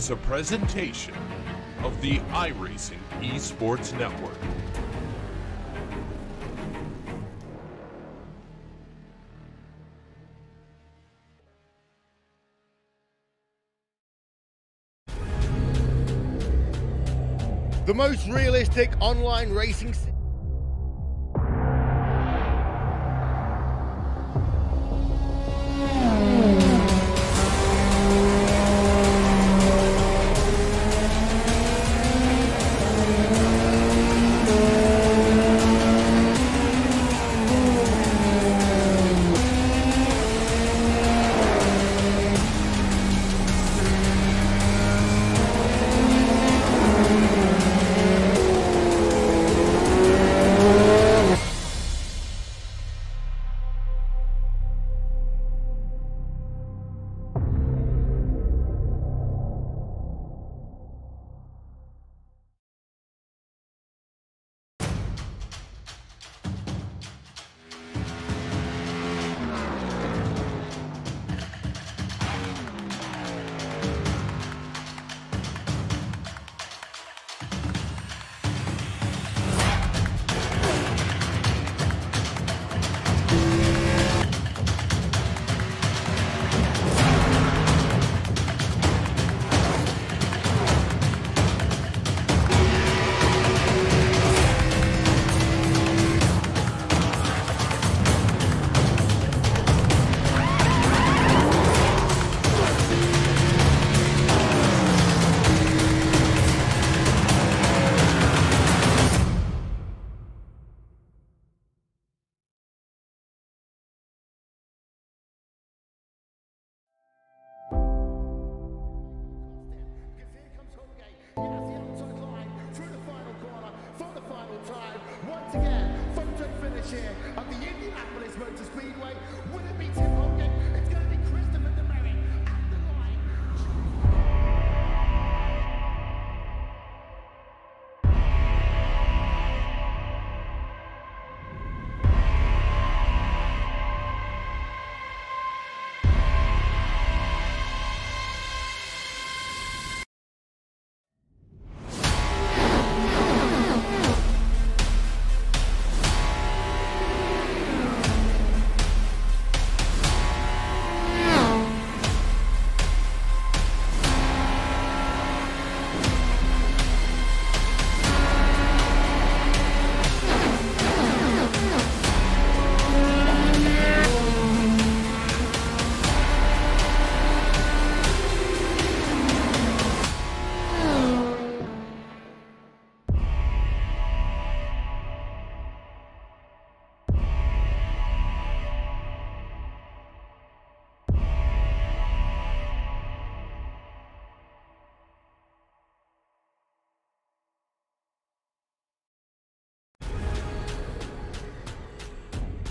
is a presentation of the iRacing Esports Network. The most realistic online racing here at the Indianapolis Motor Speedway. Will it be Tim Hogan? It's going to be Christopher DeMerritt at the line.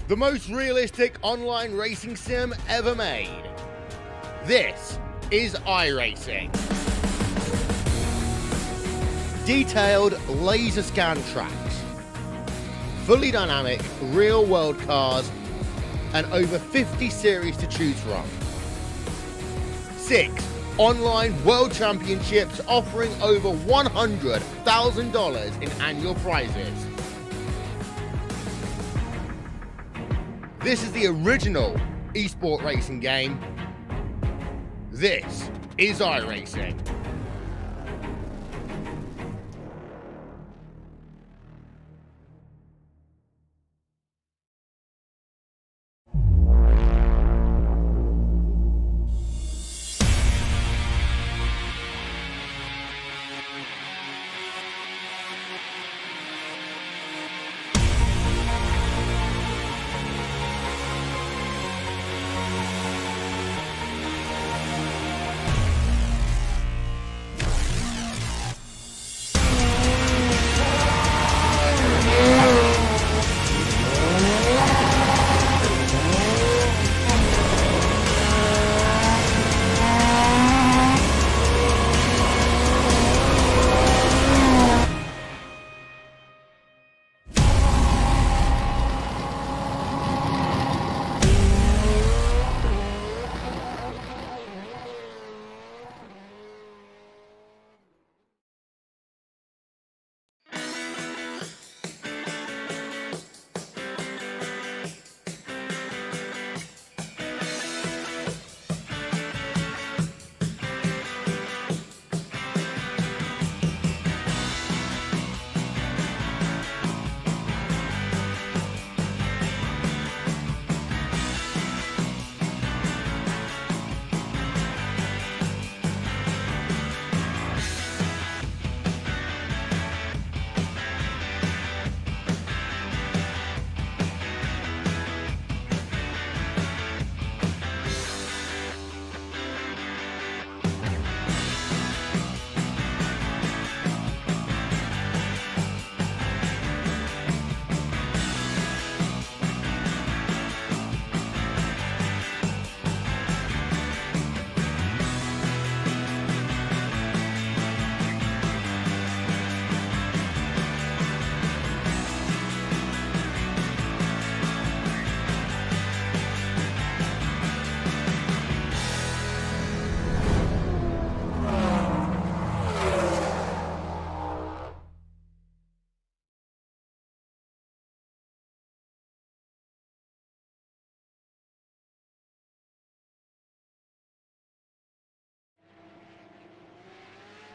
The most realistic online racing sim ever made. This is iRacing. Detailed laser scan tracks, fully dynamic real world cars, and over 50 series to choose from. 6 online world championships offering over $100,000 in annual prizes. This is the original esport racing game. This is iRacing.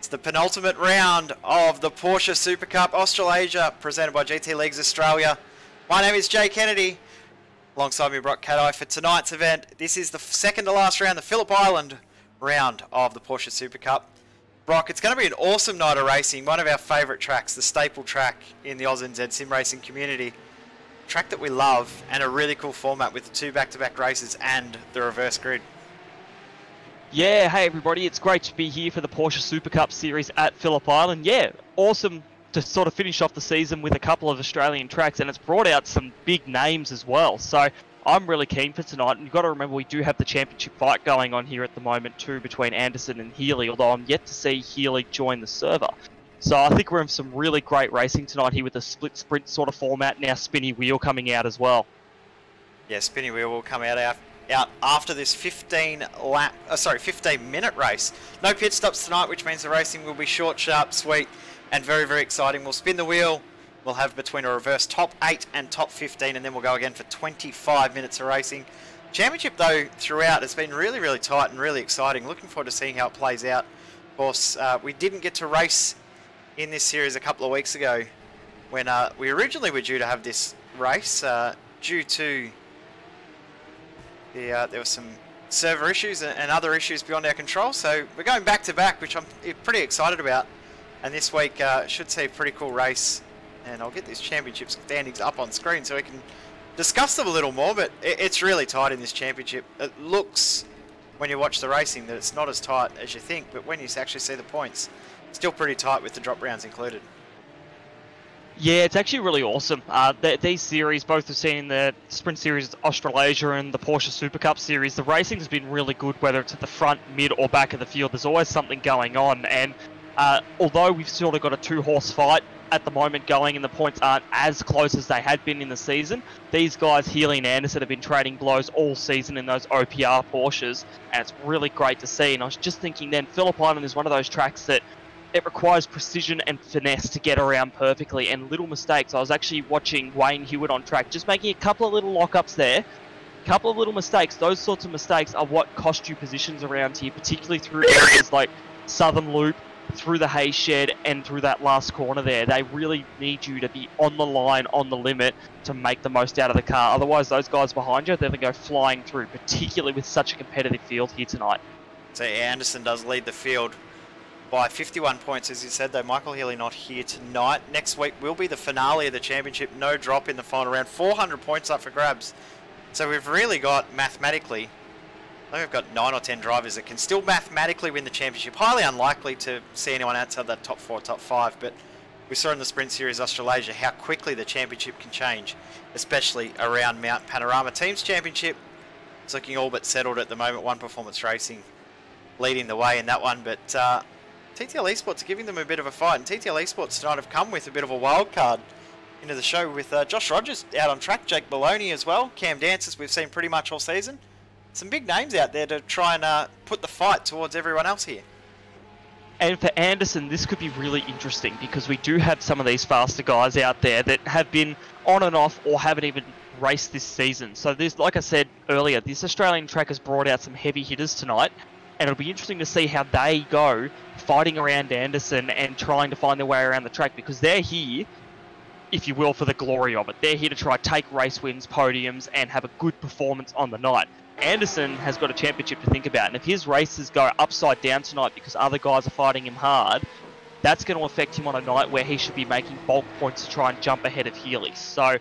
It's the penultimate round of the Porsche Supercup Australasia, presented by GT Leagues Australia. My name is Jay Kennedy, alongside me Brock Cat-Eye for tonight's event. This is the second to last round, the Phillip Island round of the Porsche Supercup. Brock, it's going to be an awesome night of racing, one of our favourite tracks, the staple track in the AusNZ sim racing community. Track that we love, and a really cool format with the 2 back-to-back races and the reverse grid. Yeah, hey everybody, it's great to be here for the Porsche Supercup series at Phillip Island. Yeah, awesome to sort of finish off the season with a couple of Australian tracks, and it's brought out some big names as well. So I'm really keen for tonight, and you've got to remember we do have the championship fight going on here at the moment too between Anderson and Healy, although I'm yet to see Healy join the server. So I think we're in some really great racing tonight here with a split sprint sort of format, now spinny wheel coming out as well. Yeah, spinny wheel will come out after this 15-minute race. No pit stops tonight, which means the racing will be short, sharp, sweet, and very, very exciting. We'll spin the wheel. We'll have between a reverse top 8 and top 15, and then we'll go again for 25 minutes of racing. Championship, though, throughout has been really, really tight and really exciting. Looking forward to seeing how it plays out. Of course, we didn't get to race in this series a couple of weeks ago when we originally were due to have this race due to there were some server issues and other issues beyond our control, so we're going back to back, which I'm pretty excited about. And this week should see a pretty cool race, and I'll get these championship standings up on screen so we can discuss them a little more. But it's really tight in this championship. It looks, when you watch the racing, that it's not as tight as you think, but when you actually see the points, it's still pretty tight with the drop rounds included. Yeah, it's actually really awesome. These series, both have seen the Sprint Series Australasia and the Porsche Supercup series, the racing has been really good, whether it's at the front, mid or back of the field. There's always something going on, and although we've sort of got a 2-horse fight at the moment going and the points aren't as close as they had been in the season, these guys, Healy and Anderson, have been trading blows all season in those OPR Porsches, and it's really great to see. And I was just thinking then, Phillip Island is one of those tracks that it requires precision and finesse to get around perfectly, and little mistakes. I was actually watching Wayne Hewitt on track, just making a couple of little lockups there, a couple of little mistakes. Those sorts of mistakes are what cost you positions around here, particularly through areas like Southern Loop, through the hay shed, and through that last corner there. They really need you to be on the line, on the limit, to make the most out of the car. Otherwise, those guys behind you, they're going to go flying through, particularly with such a competitive field here tonight. So Anderson does lead the field by 51 points, as you said, though. Michael Healy not here tonight. Next week will be the finale of the championship. No drop in the final round. 400 points up for grabs. So we've really got, mathematically, I think we've got 9 or 10 drivers that can still mathematically win the championship. Highly unlikely to see anyone outside that top 4, top 5, but we saw in the Sprint Series Australasia how quickly the championship can change, especially around Mount Panorama. Teams Championship is looking all but settled at the moment. One Performance Racing leading the way in that one, but TTL Esports are giving them a bit of a fight, and TTL Esports tonight have come with a bit of a wild card into the show with Josh Rogers out on track, Jake Maloney as well, Cam Dances we've seen pretty much all season. Some big names out there to try and put the fight towards everyone else here. And for Anderson, this could be really interesting because we do have some of these faster guys out there that have been on and off or haven't even raced this season. So this, like I said earlier, this Australian track has brought out some heavy hitters tonight, and it'll be interesting to see how they go fighting around Anderson and trying to find their way around the track, because they're here, if you will, for the glory of it. They're here to try take race wins, podiums, and have a good performance on the night. Anderson has got a championship to think about, and if his races go upside down tonight because other guys are fighting him hard, that's going to affect him on a night where he should be making bulk points to try and jump ahead of Healy. So,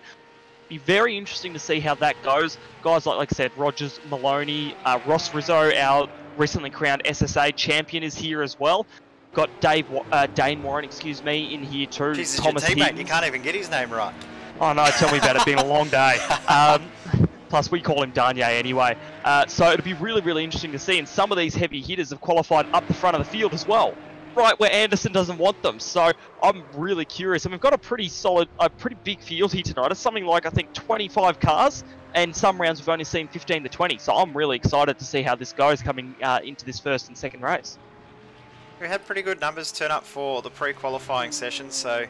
be very interesting to see how that goes. Guys like I said, Rogers, Maloney, Ross Rizzo, our recently crowned SSA champion, is here as well. Got Dane Warren, in here too. He's your teammate. You can't even get his name right. Oh no, tell me about it. It's been a long day. Plus, we call him Danye anyway. So it'll be really, really interesting to see. And some of these heavy hitters have qualified up the front of the field as well, right where Anderson doesn't want them. So I'm really curious. And we've got a pretty big field here tonight. It's something like, I think, 25 cars. And some rounds we've only seen 15 to 20. So I'm really excited to see how this goes coming into this first and second race. We had pretty good numbers turn up for the pre-qualifying session. So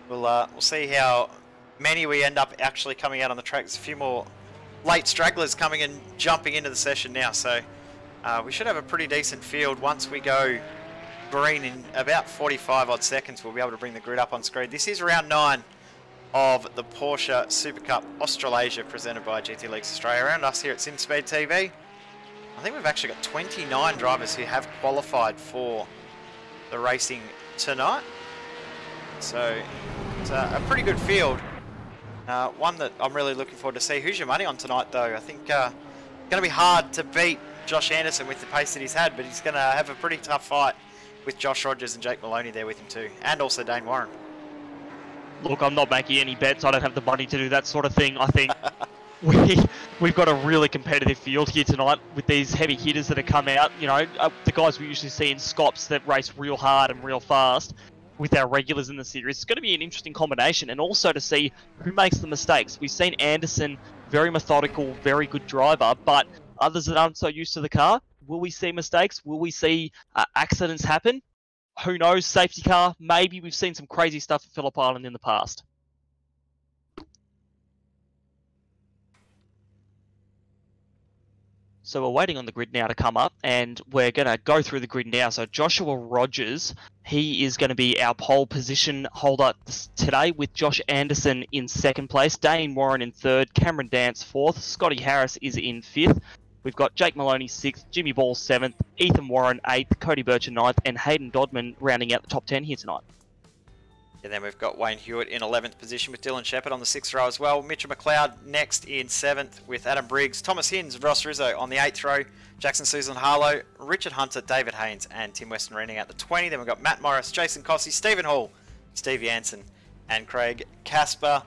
we'll see how many we end up actually coming out on the track. There's a few more late stragglers coming and jumping into the session now. So we should have a pretty decent field once we go green in about 45 odd seconds. We'll be able to bring the grid up on screen. This is round 9 of the Porsche Supercup Australasia presented by GT Leagues Australia. Around us here at SimSpeed TV, I think we've actually got 29 drivers who have qualified for the racing tonight. So it's a pretty good field. One that I'm really looking forward to see. Who's your money on tonight, though? I think going to be hard to beat Josh Anderson with the pace that he's had, but he's going to have a pretty tough fight with Josh Rogers and Jake Maloney there with him too, and also Dane Warren. Look, I'm not making any bets. I don't have the money to do that sort of thing. I think we've got a really competitive field here tonight with these heavy hitters that have come out. You know, the guys we usually see in Scops that race real hard and real fast with our regulars in the series. It's going to be an interesting combination, and also to see who makes the mistakes. We've seen Anderson, very methodical, very good driver, but others that aren't so used to the car, will we see mistakes? Will we see accidents happen? Who knows? Safety car, maybe. We've seen some crazy stuff at Phillip Island in the past. So we're waiting on the grid now to come up, and we're going to go through the grid now. So Joshua Rogers, he is going to be our pole position holder today, with Josh Anderson in second place, Dane Warren in third, Cameron Dance fourth, Scotty Harris is in fifth. We've got Jake Maloney 6th, Jimmy Ball 7th, Ethan Warren 8th, Cody Bircher 9th, and Hayden Dodman rounding out the top 10 here tonight. And then we've got Wayne Hewitt in 11th position with Dylan Shepherd on the 6th row as well. Mitchell McLeod next in 7th with Adam Briggs, Thomas Hinds and Ross Rizzo on the 8th row, Jackson Suzlin Harlow, Richard Hunter, David Haynes and Tim Weston rounding out the 20. Then we've got Matt Morris, Jason Cossey, Stephen Hall, Steve Jansen and Craig Casper.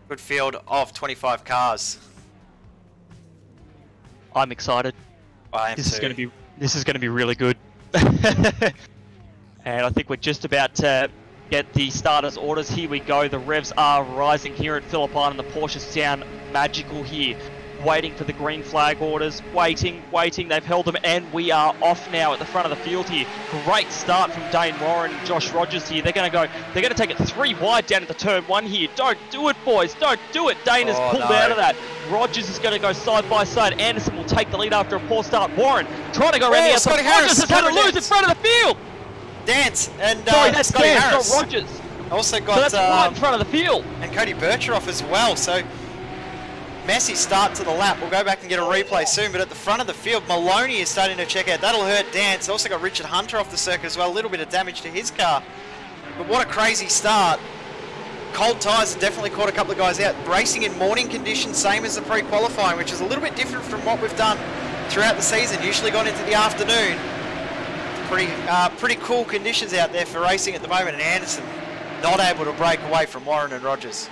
Good field of 25 cars. I'm excited. I am This too. is going to be really good. And I think we're just about to get the starters orders. Here we go. The revs are rising here at Phillip Island. The Porsches sound magical here. Waiting for the green flag orders. Waiting. They've held them, and we are off now at the front of the field here. Great start from Dane Warren and Josh Rogers here. They're going to take it 3 wide down at the turn 1 here. Don't do it, boys. Don't do it. Dane has pulled out of that. Rogers is going to go side by side. Anderson will take the lead after a poor start. Warren trying to go around the outside. Rogers has had to lose in front of the field. Dance and Sorry, that's Scotty Dance, Harris. not Rogers. Also So got that's right in front of the field. and Cody Bircher off as well. So messy start to the lap. We'll go back and get a replay soon, but at the front of the field, Maloney is starting to check out. That'll hurt Dance. Also got Richard Hunter off the circuit as well. A little bit of damage to his car. But what a crazy start. Cold tyres have definitely caught a couple of guys out. Racing in morning conditions, same as the pre-qualifying, which is a little bit different from what we've done throughout the season. Usually gone into the afternoon. Pretty cool conditions out there for racing at the moment, and Anderson not able to break away from Warren and Rogers.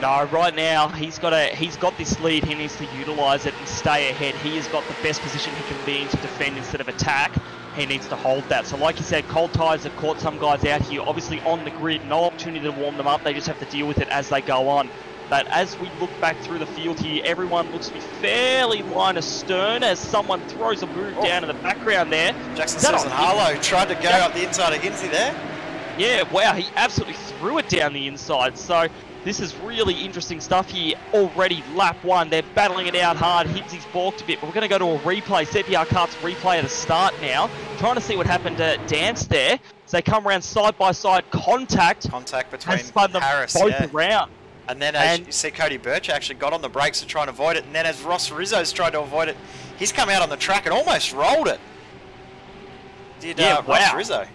No, right now he's got this lead. He needs to utilise it and stay ahead. He has got the best position he can be in to defend instead of attack. He needs to hold that. So like you said, cold tyres have caught some guys out here, obviously on the grid. No opportunity to warm them up. They just have to deal with it as they go on. But as we look back through the field here, everyone looks to be fairly line astern as someone throws a move down in the background there. Jackson Susan Harlow tried to go up the inside of Hinsey there. Yeah, wow, he absolutely threw it down the inside. So this is really interesting stuff here. Already lap 1, they're battling it out hard. Hinsey's balked a bit, but we're going to go to a replay. ZPR Kart's replay at the start now. Trying to see what happened to Dance there. So they come around side by side, contact between spun them Harris, both around. And then as you see, Cody Bircher actually got on the brakes to try and avoid it. And then as Ross Rizzo's tried to avoid it, he's come out on the track and almost rolled it. Ross Rizzo.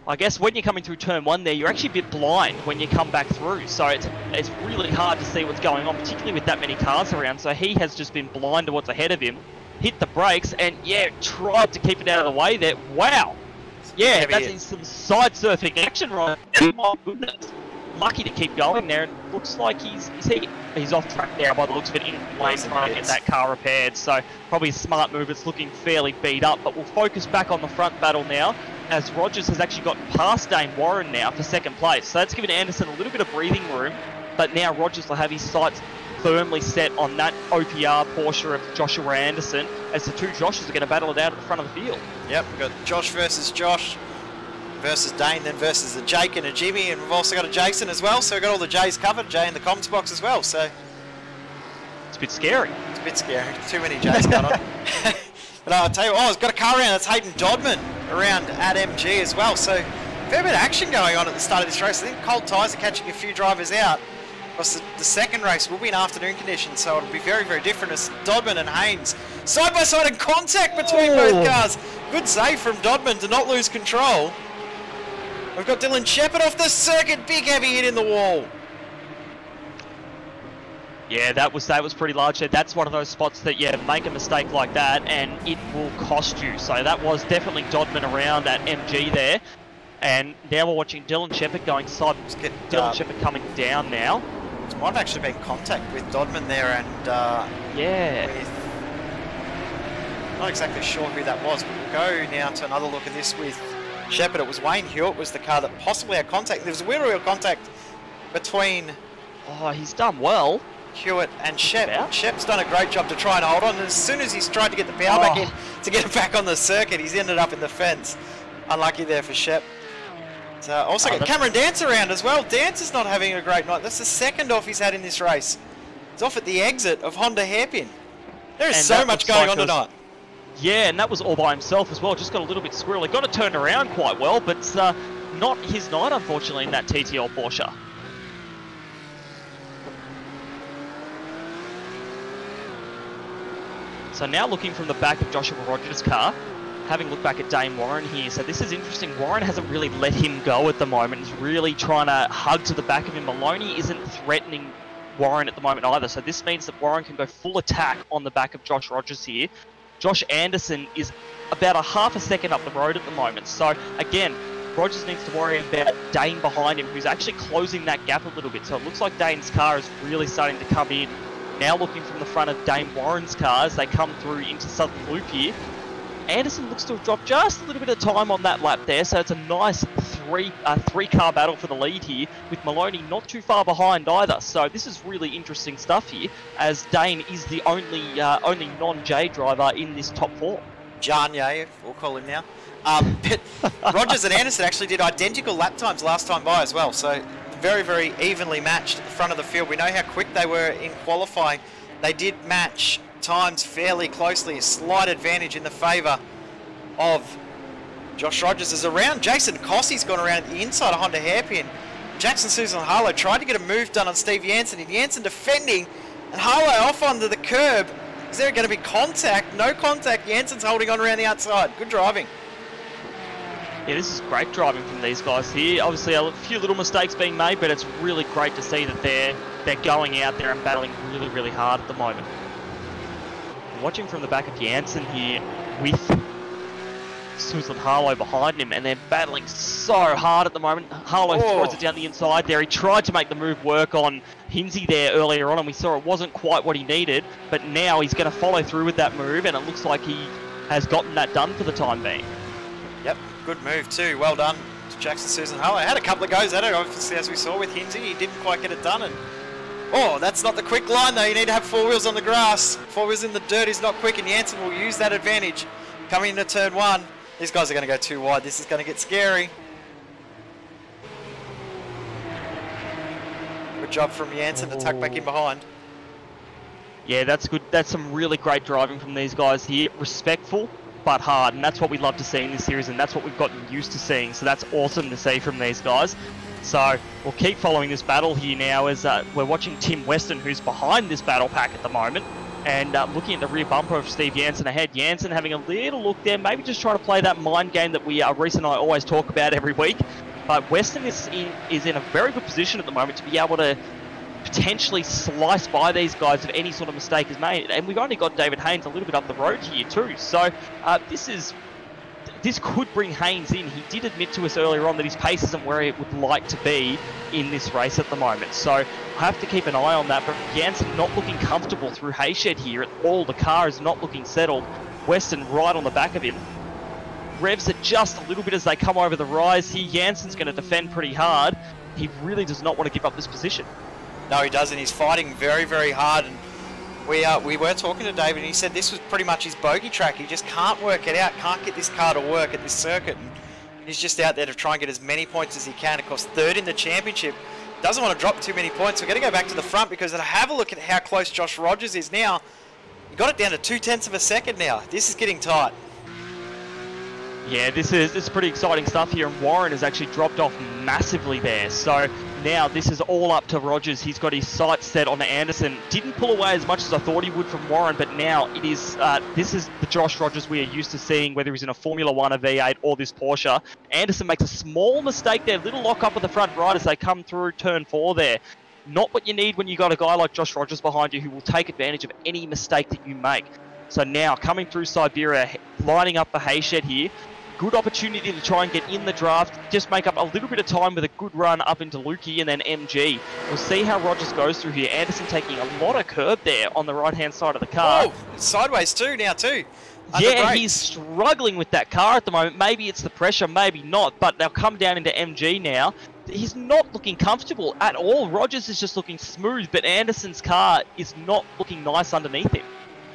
I guess when you're coming through turn 1 there, you're actually a bit blind when you come back through. So it's really hard to see what's going on, particularly with that many cars around. So he has just been blind to what's ahead of him. Hit the brakes and, yeah, tried to keep it out of the way there. Wow. Yeah, that's some side surfing action right now. My goodness. Lucky to keep going there. It looks like he's off track now by the looks of it, in lane trying to get that car repaired. So probably a smart move. It's looking fairly beat up, but we'll focus back on the front battle now, as Rogers has actually gotten past Dane Warren now for second place. So that's given Anderson a little bit of breathing room, but now Rogers will have his sights firmly set on that OPR Porsche of Joshua Anderson, as the two Joshes are going to battle it out at the front of the field. Yep, we've got Josh versus Josh versus Dane, then versus a Jake and a Jimmy, and we've also got a Jason as well, so we've got all the J's covered, Jay in the comms box as well, so it's a bit scary. It's a bit scary, too many J's going on. But I'll tell you, oh, it's got a car around. That's Hayden Dodman around at MG as well. So fair bit of action going on at the start of this race. I think cold tyres are catching a few drivers out. Plus the second race will be in afternoon conditions, so it'll be very, very different as Dodman and Haynes side by side in contact between both cars. Good save from Dodman to not lose control. We've got Dylan Shepherd off the circuit, big heavy hit in the wall. Yeah, that was pretty large there. That's one of those spots that, yeah, make a mistake like that and it will cost you. So that was definitely Dodman around at MG there. And now we're watching Dylan Shepherd going side. Dylan Shepherd coming down now. It might have actually been contact with Dodman there and yeah. Not exactly sure who that was, but we'll go now to another look at this with Shepherd. It was Wayne Hewitt was the car that possibly had contact. There was a wheel-to-wheel contact between... Oh, he's done well. Hewitt and Shep. Shep's done a great job to try and hold on. And as soon as he's tried to get the power back in to get it back on the circuit, he's ended up in the fence. Unlucky there for Shep. So also got Cameron Dance around as well. Dance is not having a great night. That's the second off he's had in this race. He's off at the exit of Honda Hairpin. There is so much going on tonight. Yeah, and that was all by himself as well. Just got a little bit squirrely. Got it turned around quite well, but not his night, unfortunately, in that TTL Porsche. So now looking from the back of Joshua Rogers' car, having a look back at Dane Warren here. So this is interesting. Warren hasn't really let him go at the moment. He's really trying to hug to the back of him. Maloney isn't threatening Warren at the moment either. So this means that Warren can go full attack on the back of Josh Rogers here. Josh Anderson is about a half a second up the road at the moment. So again, Rogers needs to worry about Dane behind him, who's actually closing that gap a little bit. So it looks like Dane's car is really starting to come in. Now looking from the front of Dane Warren's car as they come through into Southern Loop here. Anderson looks to have dropped just a little bit of time on that lap there, so it's a nice three-car battle for the lead here, with Maloney not too far behind either. So this is really interesting stuff here, as Dane is the only non-J driver in this top four. John, yeah, we'll call him now. But Rogers and Anderson actually did identical lap times last time by as well, so very, very evenly matched at the front of the field. We know how quick they were in qualifying. They did match times fairly closely, a slight advantage in the favour of Josh Rogers. Is around. Jason Cossey's gone around at the inside of Honda Hairpin. Jackson Susan Harlow tried to get a move done on Steve Jansen, and Jansen defending, and Harlow off onto the curb. Is there going to be contact? No contact. Jansen's holding on around the outside. Good driving. Yeah, this is great driving from these guys here. Obviously, a few little mistakes being made, but it's really great to see that they're going out there and battling really, really hard at the moment. Watching from the back of Jansen here with Susan Harlow behind him, and they're battling so hard at the moment. Harlow throws it down the inside there. He tried to make the move work on Hinsey there earlier on, and we saw it wasn't quite what he needed, but now he's going to follow through with that move, and it looks like he has gotten that done for the time being. Yep, good move too. Well done to Jackson Susan Harlow. Had a couple of goes at it, obviously, as we saw with Hinsey. He didn't quite get it done, and oh, that's not the quick line though. You need to have four wheels on the grass. Four wheels in the dirt is not quick, and Jansen will use that advantage. Coming into turn one. These guys are going to go too wide. This is going to get scary. Good job from Jansen to tuck back in behind. Yeah, that's good. That's some really great driving from these guys here. Respectful, but hard, and that's what we love to see in this series, and that's what we've gotten used to seeing. So that's awesome to see from these guys. So we'll keep following this battle here now as we're watching Tim Weston, who's behind this battle pack at the moment, and looking at the rear bumper of Steve Jansen ahead. Jansen having a little look there, maybe just trying to play that mind game that Reese and I always talk about every week. But Weston is in a very good position at the moment to be able to potentially slice by these guys if any sort of mistake is made. And we've only got David Haynes a little bit up the road here too. So this could bring Haynes in. He did admit to us earlier on that his pace isn't where it would like to be in this race at the moment. So I have to keep an eye on that. But Jansen not looking comfortable through Hayshed here at all. The car is not looking settled. Weston right on the back of him. Revs it just a little bit as they come over the rise here. Jansen's going to defend pretty hard. He really does not want to give up this position. No, he doesn't. He's fighting very, very hard. And we were talking to David, and he said this was pretty much his bogey track. He just can't work it out, can't get this car to work at this circuit. And he's just out there to try and get as many points as he can. Of course, third in the championship. Doesn't want to drop too many points. We're going to go back to the front because have a look at how close Josh Rogers is now. He Got it down to 0.2 of a second now. This is getting tight. Yeah, this is pretty exciting stuff here, and Warren has actually dropped off massively there. So now this is all up to Rogers. He's got his sights set on Anderson. Didn't pull away as much as I thought he would from Warren, but now it is. This is the Josh Rogers we are used to seeing, whether he's in a Formula 1, a V8, or this Porsche. Anderson makes a small mistake there, little lock up at the front right as they come through turn 4 there. Not what you need when you got a guy like Josh Rogers behind you who will take advantage of any mistake that you make. So now coming through Siberia, lining up the hay shed here. Good opportunity to try and get in the draft, just make up a little bit of time with a good run up into Lukey and then MG. We'll see how Rogers goes through here. Anderson taking a lot of curb there on the right-hand side of the car. Oh, sideways too now too. Yeah, he's struggling with that car at the moment. Maybe it's the pressure, maybe not, but they'll come down into MG now. He's not looking comfortable at all. Rogers is just looking smooth, but Anderson's car is not looking nice underneath him.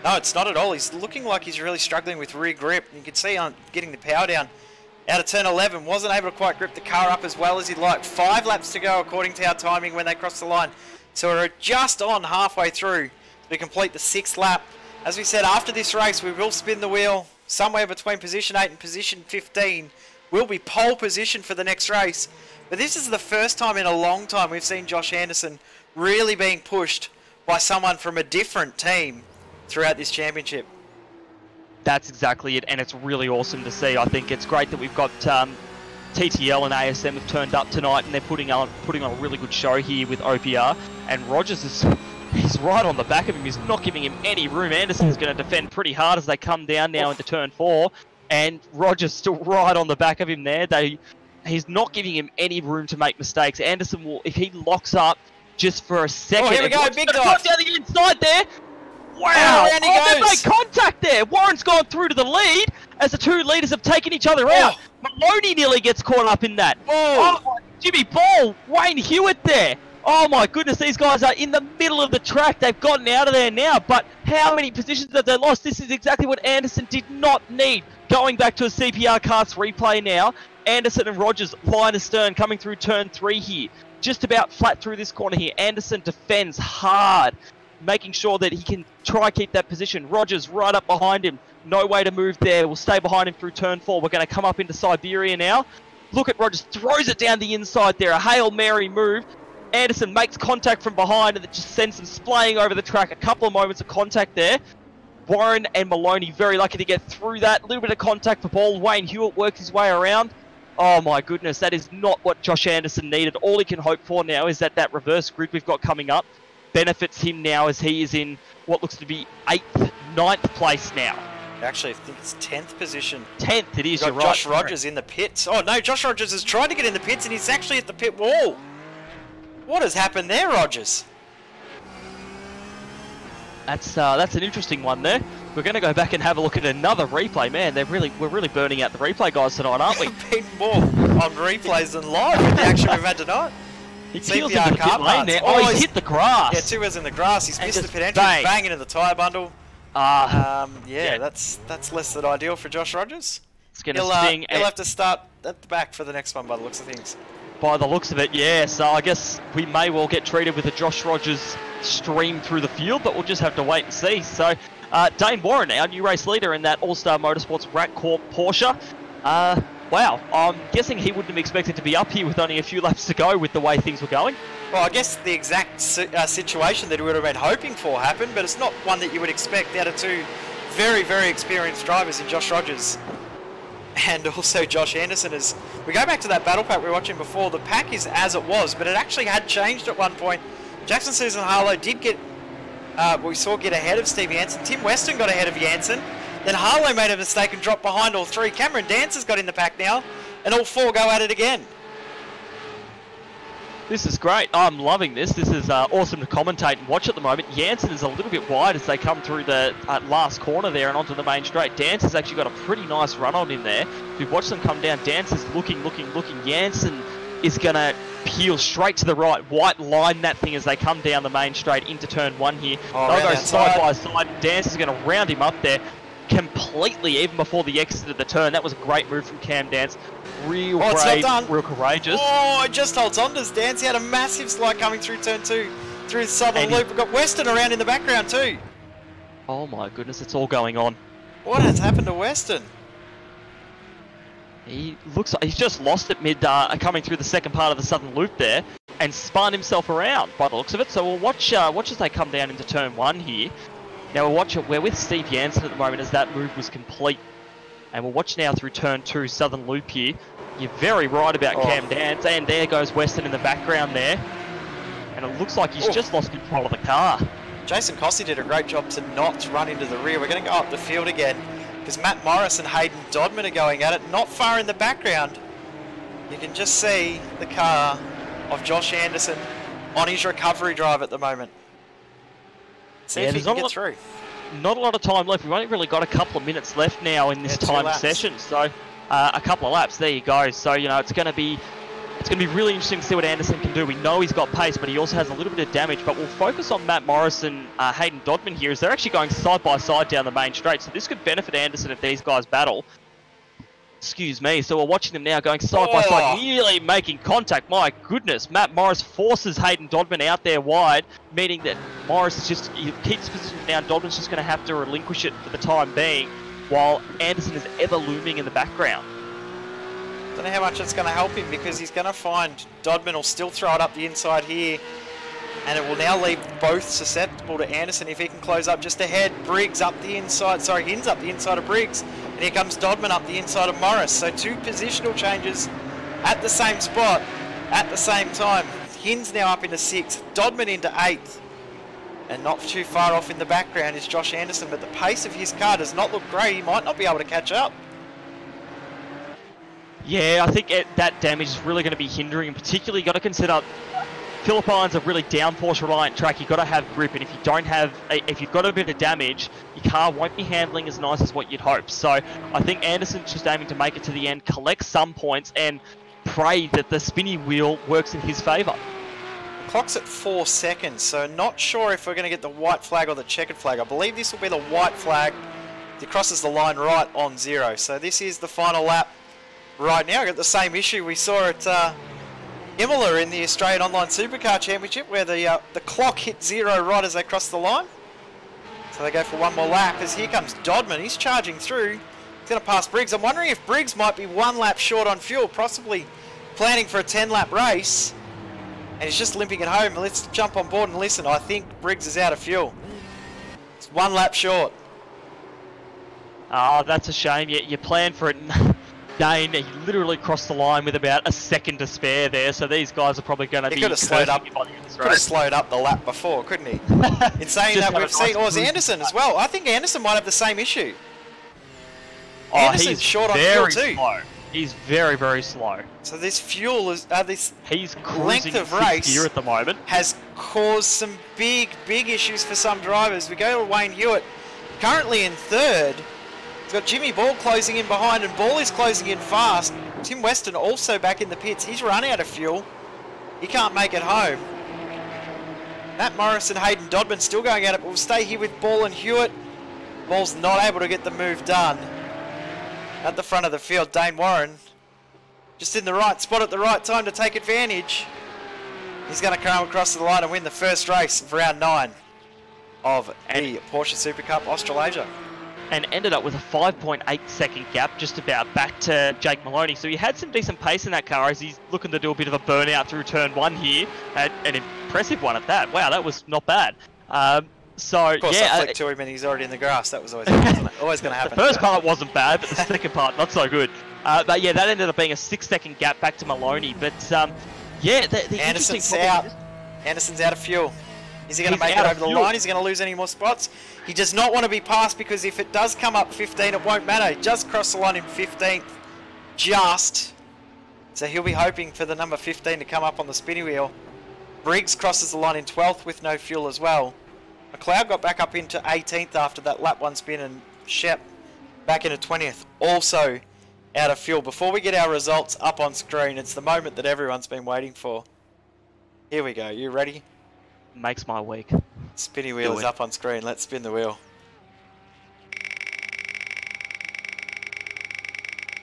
No, it's not at all. He's looking like he's really struggling with rear grip. You can see on getting the power down out of turn 11. Wasn't able to quite grip the car up as well as he'd like. 5 laps to go according to our timing when they cross the line. So we're just on halfway through to complete the 6th lap. As we said, after this race, we will spin the wheel somewhere between position 8 and position 15. Will be pole position for the next race. But this is the first time in a long time we've seen Josh Anderson really being pushed by someone from a different team throughout this championship. That's exactly it, and it's really awesome to see. I think it's great that we've got TTL and ASM have turned up tonight, and they're putting on a really good show here with OPR. And Rogers he's right on the back of him. He's not giving him any room. Anderson's going to defend pretty hard as they come down now into turn 4, and Rogers still right on the back of him there. He's not giving him any room to make mistakes. Anderson will, if he locks up just for a second. Oh, here we go, big dive down the inside there. Wow! Oh, they made contact there. Warren's gone through to the lead as the two leaders have taken each other out. Maloney nearly gets caught up in that. Oh, Jimmy Ball, Wayne Hewitt there. Oh my goodness, these guys are in the middle of the track. They've gotten out of there now, but how many positions have they lost? This is exactly what Anderson did not need. Going back to a CPR Karts replay now. Anderson and Rogers line astern coming through turn 3 here. Just about flat through this corner here. Anderson defends hard, making sure that he can try keep that position. Rogers right up behind him. No way to move there. We'll stay behind him through turn 4. We're going to come up into Siberia now. Look at Rogers. Throws it down the inside there. A Hail Mary move. Anderson makes contact from behind and it just sends him splaying over the track. A couple of moments of contact there. Warren and Maloney very lucky to get through that. A little bit of contact for Ball. Wayne Hewitt works his way around. Oh my goodness, that is not what Josh Anderson needed. All he can hope for now is that reverse grid we've got coming up benefits him now as he is in what looks to be 8th, 9th place now. Actually, I think it's 10th position. 10th, it is, You've you're got right. Josh Rogers in the pits. Oh no, Josh Rogers has tried to get in the pits and he's actually at the pit wall. What has happened there, Rogers? That's an interesting one there. We're going to go back and have a look at another replay. Man, we're really burning out the replay guys tonight, aren't we? We've been more on replays than live with the action we've had tonight. He peels into the pit lane there. Oh, he's hit the grass. Yeah, 2 wheels in the grass. He's missed the pit entrance, banging into the tyre bundle. Yeah, that's less than ideal for Josh Rogers. It's going to sting. He'll have to start at the back for the next one by the looks of things. By the looks of it, yeah. So I guess we may well get treated with a Josh Rogers stream through the field, but we'll just have to wait and see. So Dane Warren, our new race leader in that All-Star Motorsports Rat Corp Porsche. Wow, I'm guessing he wouldn't have expected to be up here with only a few laps to go with the way things were going. Well, I guess the exact situation that we would have been hoping for happened, but it's not one that you would expect out of 2 very, very experienced drivers in Josh Rogers and also Josh Anderson. As we go back to that battle pack we were watching before, the pack is as it was, but it actually had changed at one point. Jackson Susan Harlow did get, we saw get ahead of Steve Jansen. Tim Weston got ahead of Jansen. Then Harlow made a mistake and dropped behind all 3. Cameron Dancer's got in the pack now, and all 4 go at it again. This is great. I'm loving this. This is awesome to commentate and watch at the moment. Jansen is a little bit wide as they come through the last corner there and onto the main straight. Dancer's actually got a pretty nice run on in there. If you've watched them come down, Dancer's looking. Jansen is going to peel straight to the right, white line that thing as they come down the main straight into turn 1 here. They'll go side by side. Dancer's going to round him up there completely, even before the exit of the turn. That was a great move from Cam Dance. Real brave, real courageous. Oh, it just holds on to Dance. He had a massive slide coming through turn 2 through the southern loop. We've got Weston around in the background too. Oh my goodness, it's all going on. What has happened to Weston? He looks like he's just lost it mid coming through the second part of the southern loop there and spun himself around by the looks of it. So we'll watch as they come down into turn 1 here. Now we'll watch it. We're with Steve Jansen at the moment as that move was complete. And we'll watch now through turn 2, southern loop here. You're very right about Cam Dance, and there goes Weston in the background there. And it looks like he's just lost control of the car. Jason Cossey did a great job to not run into the rear. We're going to go up the field again because Matt Morris and Hayden Dodman are going at it. Not far in the background, you can just see the car of Josh Anderson on his recovery drive at the moment. See if he can get through. Not a lot of time left. We've only really got a couple of minutes left now in this time session. So a couple of laps. There you go. So you know it's going to be really interesting to see what Anderson can do. We know he's got pace, but he also has a little bit of damage. But we'll focus on Matt Morris and Hayden Dodman here, as they're actually going side by side down the main straight. So this could benefit Anderson if these guys battle. Excuse me. So we're watching them now going side by side, nearly making contact. My goodness. Matt Morris forces Hayden Dodman out there wide, meaning that Morris is he keeps position down. Dodman's just going to have to relinquish it for the time being, while Anderson is ever looming in the background. Don't know how much it's going to help him because he's going to find Dodman will still throw it up the inside here, and it will now leave both susceptible to Anderson if he can close up just ahead. Briggs up the inside, sorry, Hins up the inside of Briggs, and here comes Dodman up the inside of Morris. So 2 positional changes at the same spot at the same time. Hins now up into 6th, Dodman into 8th, and not too far off in the background is Josh Anderson, but the pace of his car does not look great. He might not be able to catch up. Yeah, I think that damage is really going to be hindering, and particularly you've got to consider Philippines a really downforce reliant track. You've got to have grip, and if you don't have, if you've got a bit of damage, your car won't be handling as nice as what you'd hope. So I think Anderson's just aiming to make it to the end, collect some points, and pray that the spinny wheel works in his favour. Clock's at 4 seconds, so not sure if we're going to get the white flag or the checkered flag. I believe this will be the white flag. He crosses the line right on 0. So this is the final lap. Right now, we've got the same issue we saw at Imola in the Australian Online Supercar Championship, where the clock hit 0 right as they crossed the line. So they go for one more lap, as here comes Dodman. He's charging through. He's going to pass Briggs. I'm wondering if Briggs might be 1 lap short on fuel, possibly planning for a 10-lap race. And he's just limping it home. Let's jump on board and listen. I think Briggs is out of fuel. It's 1 lap short. Oh, that's a shame. You planned for it. Dane, he literally crossed the line with about a second to spare there, so these guys are probably going to be... He could have slowed up. Could have slowed up the lap before, couldn't he? In saying that, we've seen... Or was Anderson as well? I think Anderson might have the same issue. Anderson's short on fuel too. Slow. He's very, very slow. So this fuel is... He's length of race gear at the moment. Has caused some big issues for some drivers. We go to Wayne Hewitt, currently in 3rd. He's got Jimmy Ball closing in behind, and Ball is closing in fast. Tim Weston also back in the pits. He's run out of fuel. He can't make it home. Matt Morris and Hayden Dodman still going at it, but we'll stay here with Ball and Hewitt. Ball's not able to get the move done. At the front of the field, Dane Warren just in the right spot at the right time to take advantage. He's going to come across the line and win the first race of round 9 of the Porsche Supercup Australasia. And ended up with a 5.8 second gap, just about back to Jake Maloney. So he had some decent pace in that car as he's looking to do a bit of a burnout through turn 1 here. An impressive one at that. Wow, that was not bad. So of course, yeah, I flicked to him and he's already in the grass. That was always going to happen. The first part wasn't bad, but the second part not so good. But yeah, that ended up being a 6-second gap back to Maloney. But yeah, the Anderson's out. Anderson's out of fuel. Is he going to make it over the line? Is he going to lose any more spots? He does not want to be passed, because if it does come up 15, it won't matter. He just crossed the line in 15th. Just. So he'll be hoping for the number 15 to come up on the spinny wheel. Briggs crosses the line in 12th with no fuel as well. McLeod got back up into 18th after that lap 1 spin, and Shep back into 20th. Also out of fuel. Before we get our results up on screen, it's the moment that everyone's been waiting for. Here we go. You ready? Makes my week. Spinny wheel is up on screen. Let's spin the wheel.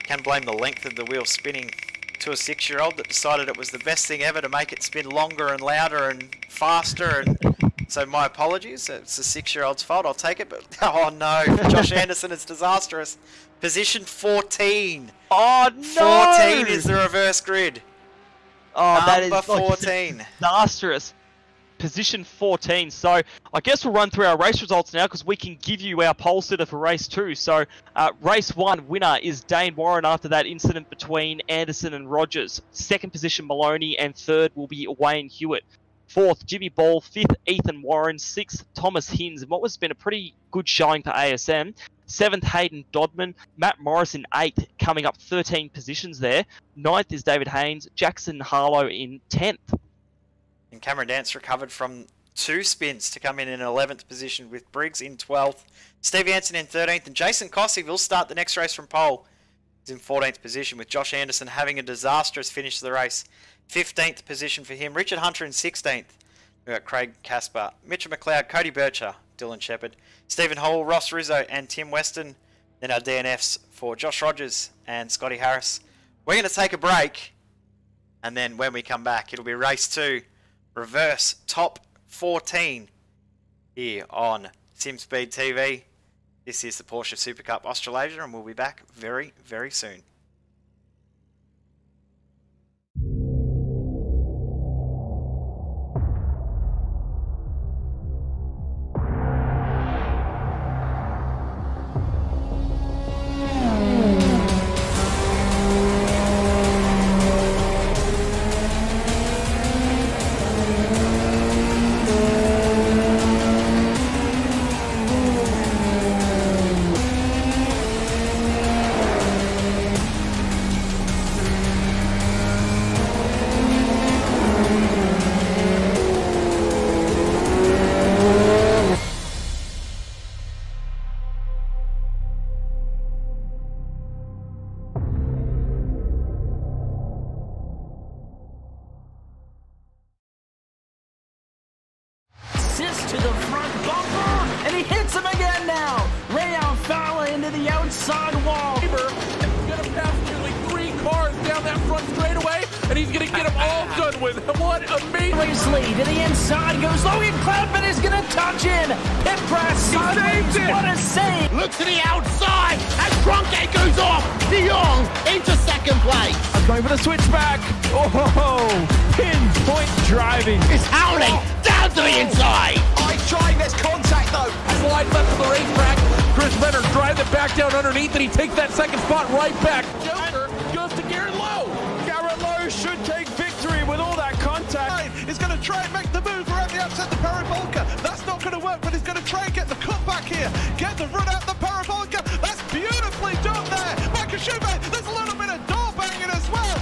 Can't blame the length of the wheel spinning to a 6-year-old that decided it was the best thing ever to make it spin longer and louder and faster and So my apologies. It's a 6-year-old's fault. I'll take it. But oh no, Josh Anderson is disastrous. Position 14. Oh no! 14 is the reverse grid. Oh, that is Number like, 14. disastrous. Position 14. So I guess we'll run through our race results now because we can give you our pole sitter for race 2. So race 1 winner is Dane Warren after that incident between Anderson and Rogers. Second position Maloney, and third will be Wayne Hewitt. Fourth, Jimmy Ball. Fifth, Ethan Warren. Sixth, Thomas Hinz, and what was been a pretty good showing for ASM. Seventh, Hayden Dodman. Matt Morris in 8th, coming up 13 positions there. Ninth is David Haynes. Jackson Harlow in 10th. And Cameron Dance recovered from 2 spins to come in 11th position, with Briggs in 12th, Stevie Hansen in 13th, and Jason Cossey will start the next race from pole. He's in 14th position, with Josh Anderson having a disastrous finish to the race. 15th position for him. Richard Hunter in 16th. We've got Craig Casper, Mitchell McLeod, Cody Bircher, Dylan Shepherd, Stephen Hall, Ross Rizzo, and Tim Weston. Then our DNFs for Josh Rogers and Scotty Harris. We're going to take a break, and then when we come back, it'll be race 2. Reverse top 14 here on SimSpeed TV. This is the Porsche Supercup Australasia, and we'll be back very, very soon. To the front bumper, and he hits him again now. Rayon Fowler into the outside wall. He's going to pass nearly 3 cars down that front straightaway, and he's going to get them all done with. What amazing! Racely to the inside goes Logan Clapman is going to touch in. Pit press sideways. What a save! Look to the outside as Cronkite goes off. De Jong into second place. I'm going for the switchback. Oh, pinpoint driving. It's howling down to the inside. He's trying, there's contact though. Slide left to the racetrack. Chris Venner drives it back down underneath, and he takes that second spot right back. Joker goes to Garrett Lowe. Garrett Lowe should take victory with all that contact. He's going to try and make the move around the outside the Parabolica. That's not going to work, but he's going to try and get the cut back here. Get the run out the Parabolica. That's beautifully done there. Michael Schubert, there's a little bit of door banging as well.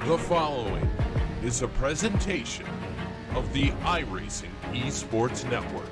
The following is a presentation of the iRacing Esports Network.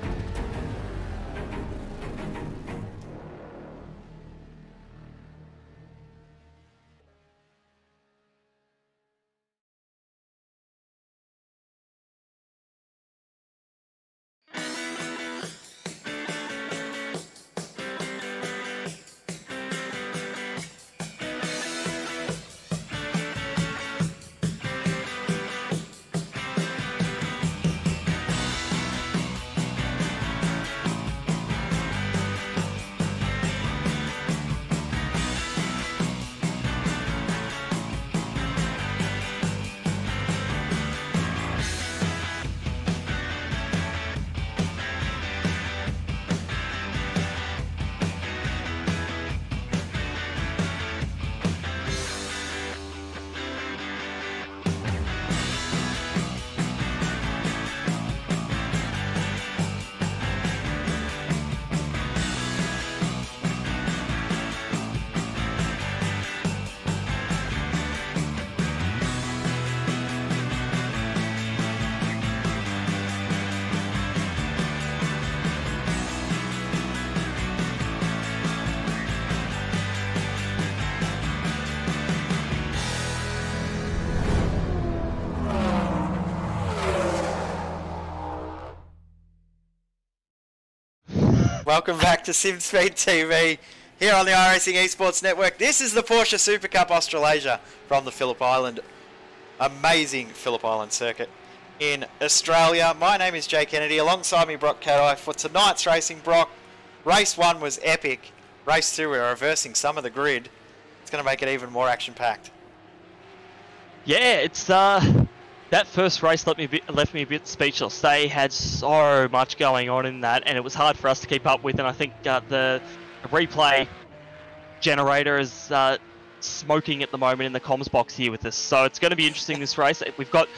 Welcome back to SimSpeed TV here on the iRacing Esports Network. This is the Porsche Supercup Australasia from the Phillip Island. Amazing Phillip Island circuit in Australia. My name is Jay Kennedy. Alongside me, Brock Cadai. For tonight's racing, Brock, race 1 was epic. Race 2, we're reversing some of the grid. It's going to make it even more action-packed. Yeah, it's that first race left me a bit speechless. They had so much going on in that, and it was hard for us to keep up with. And I think the replay generator is smoking at the moment in the comms box here with us. So it's going to be interesting, this race. We've got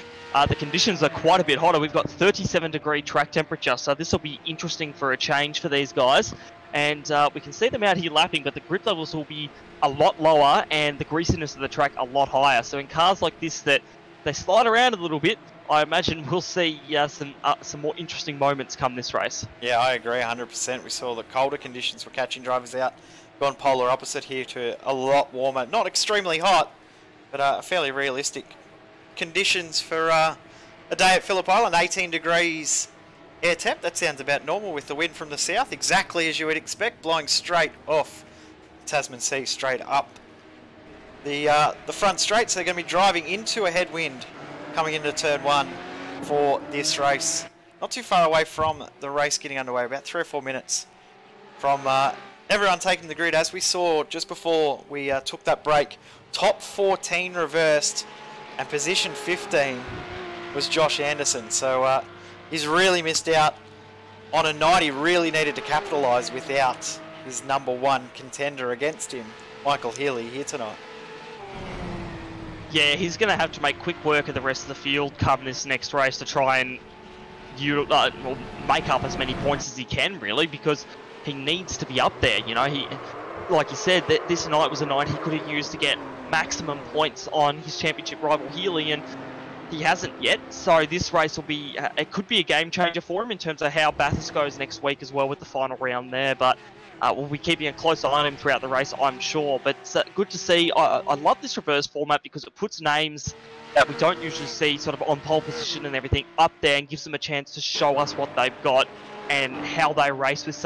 the conditions are quite a bit hotter. We've got 37-degree track temperature, so this will be interesting for a change for these guys. And we can see them out here lapping, but the grip levels will be a lot lower and the greasiness of the track a lot higher. So in cars like this that they slide around a little bit, I imagine we'll see some more interesting moments come this race. Yeah, I agree 100%. We saw the colder conditions were catching drivers out. Gone polar opposite here to a lot warmer. Not extremely hot, but fairly realistic conditions for a day at Phillip Island. 18 degrees air temp. That sounds about normal with the wind from the south, exactly as you would expect, blowing straight off Tasman Sea, straight up the front straight. So they're going to be driving into a headwind coming into turn 1 for this race. Not too far away from the race getting underway, about 3 or 4 minutes from everyone taking the grid. As we saw just before we took that break, top 14 reversed and position 15 was Josh Anderson. So he's really missed out on a night he really needed to capitalise without his #1 contender against him, Michael Healy, here tonight. Yeah, he's going to have to make quick work of the rest of the field come this next race to try and make up as many points as he can, really, because he needs to be up there. You know, he, like you said, that this night was a night he could have used to get maximum points on his championship rival Healy, and he hasn't yet. So this race will be, it could be a game changer for him in terms of how Bathurst goes next week as well with the final round there. But we'll be keeping a close eye on him throughout the race, I'm sure. But it's good to see. I love this reverse format because it puts names that we don't usually see sort of on pole position and everything up there and gives them a chance to show us what they've got and how they race with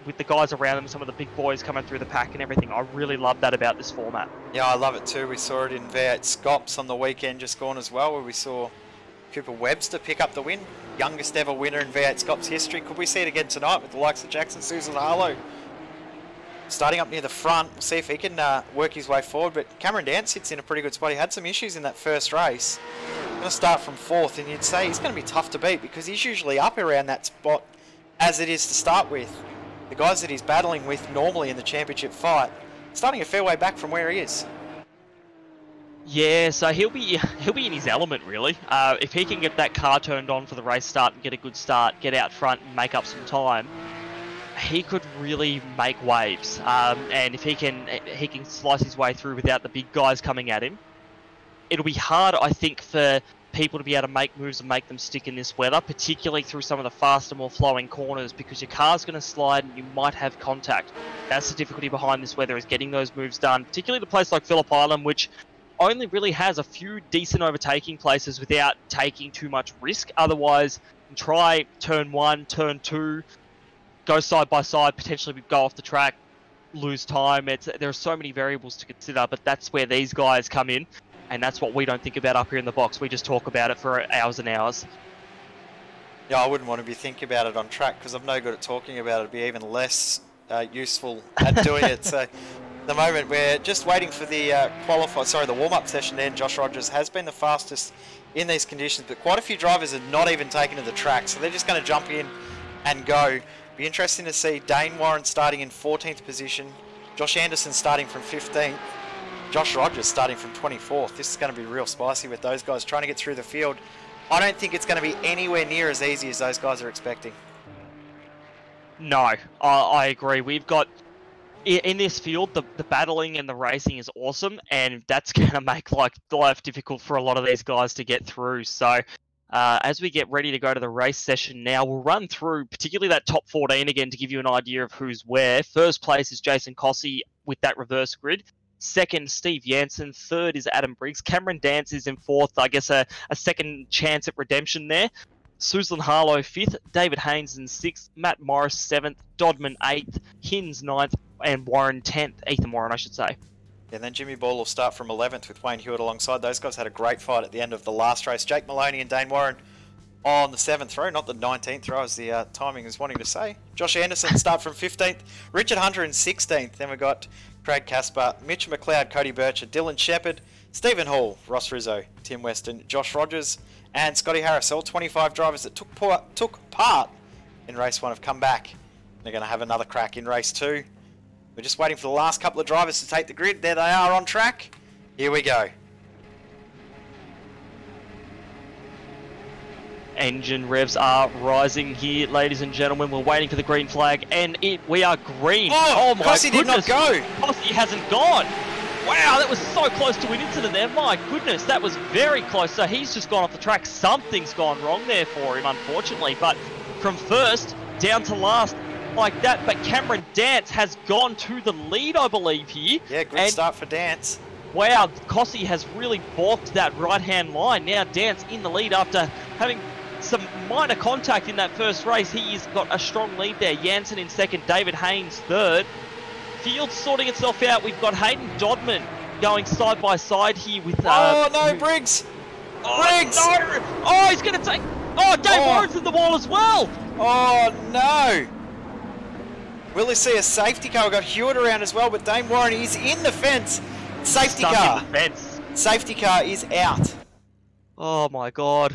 with the guys around them, some of the big boys coming through the pack and everything. I really love that about this format. Yeah, I love it too. We saw it in V8 Scops on the weekend just gone as well, where we saw Cooper Webster pick up the win. Youngest ever winner in V8 Scops history. Could we see it again tonight with the likes of Jackson Susan-Harlow starting up near the front? We'll see if he can work his way forward. But Cameron Dance sits in a pretty good spot. He had some issues in that first race. Going to start from 4th, and you'd say he's going to be tough to beat because he's usually up around that spot as it is to start with. The guys that he's battling with normally in the championship fight, starting a fair way back from where he is. Yeah, so he'll be in his element, really. If he can get that car turned on for the race start and get a good start, get out front and make up some time, he could really make waves. And if he can slice his way through without the big guys coming at him, it'll be hard, I think, for people to be able to make moves and make them stick in this weather, particularly through some of the faster, more flowing corners, because your car's going to slide and you might have contact. That's the difficulty behind this weather, is getting those moves done, particularly the place like Phillip Island, which only really has a few decent overtaking places without taking too much risk. Otherwise, try turn 1, turn 2, go side by side, potentially go off the track, lose time. There are so many variables to consider, but that's where these guys come in. And that's what we don't think about up here in the box. We just talk about it for hours and hours. Yeah, I wouldn't want to be thinking about it on track because I'm no good at talking about it. It'd be even less useful at doing it. So, at the moment we're just waiting for the the warm-up session. Then Josh Rogers has been the fastest in these conditions, but quite a few drivers are not even taken to the track, so they're just going to jump in and go. Be interesting to see Dane Warren starting in 14th position, Josh Anderson starting from 15th. Josh Rogers starting from 24th. This is going to be real spicy with those guys trying to get through the field. I don't think it's going to be anywhere near as easy as those guys are expecting. No, I agree. We've got, in this field, the battling and the racing is awesome, and that's going to make life difficult for a lot of these guys to get through. So as we get ready to go to the race session now, we'll run through particularly that top 14 again to give you an idea of who's where. First place is Jason Cossey with that reverse grid. Second, Steve Jansen. Third is Adam Briggs. Cameron Dance is in fourth. I guess a second chance at redemption there. Susan Harlow fifth. David Haynes in sixth. Matt Morris seventh. Dodman eighth. Hins ninth. And Warren 10th. Ethan Warren, I should say. And then Jimmy Ball will start from 11th with Wayne Hewitt alongside. Those guys had a great fight at the end of the last race. Jake Maloney and Dane Warren on the 7th row, not the 19th row as the timing is wanting to say. Josh Anderson start from 15th. Richard Hunter in 16th. Then we've got Craig Casper, Mitch McLeod, Cody Bircher, Dylan Shepherd, Stephen Hall, Ross Rizzo, Tim Weston, Josh Rogers, and Scotty Harris. All 25 drivers that took part in race 1 have come back. They're going to have another crack in race 2. We're just waiting for the last couple of drivers to take the grid. There they are on track. Here we go. Engine revs are rising here, ladies and gentlemen. We're waiting for the green flag, and we are green. Oh my Cossey goodness. did not go. Cossey hasn't gone. Wow, that was so close to an incident there. My goodness, that was very close. So he's just gone off the track. Something's gone wrong there for him, unfortunately. But from first down to last like that. But Cameron Dance has gone to the lead, I believe, here. Yeah, good start for Dance. Wow, Cossey has really balked that right-hand line. Now Dance in the lead after having some minor contact in that first race. He's got a strong lead there. Jansen in second, David Haynes third. Field sorting itself out. We've got Hayden Dodman going side by side here with... oh, no, Briggs! Briggs! No! Oh, he's going to take... Oh, Dave Warren's in the wall as well! Oh, no! Will we see a safety car? We've got Hewitt around as well, but Dane Warren is in the fence. Safety car. In the fence. Safety car is out. Oh, my God.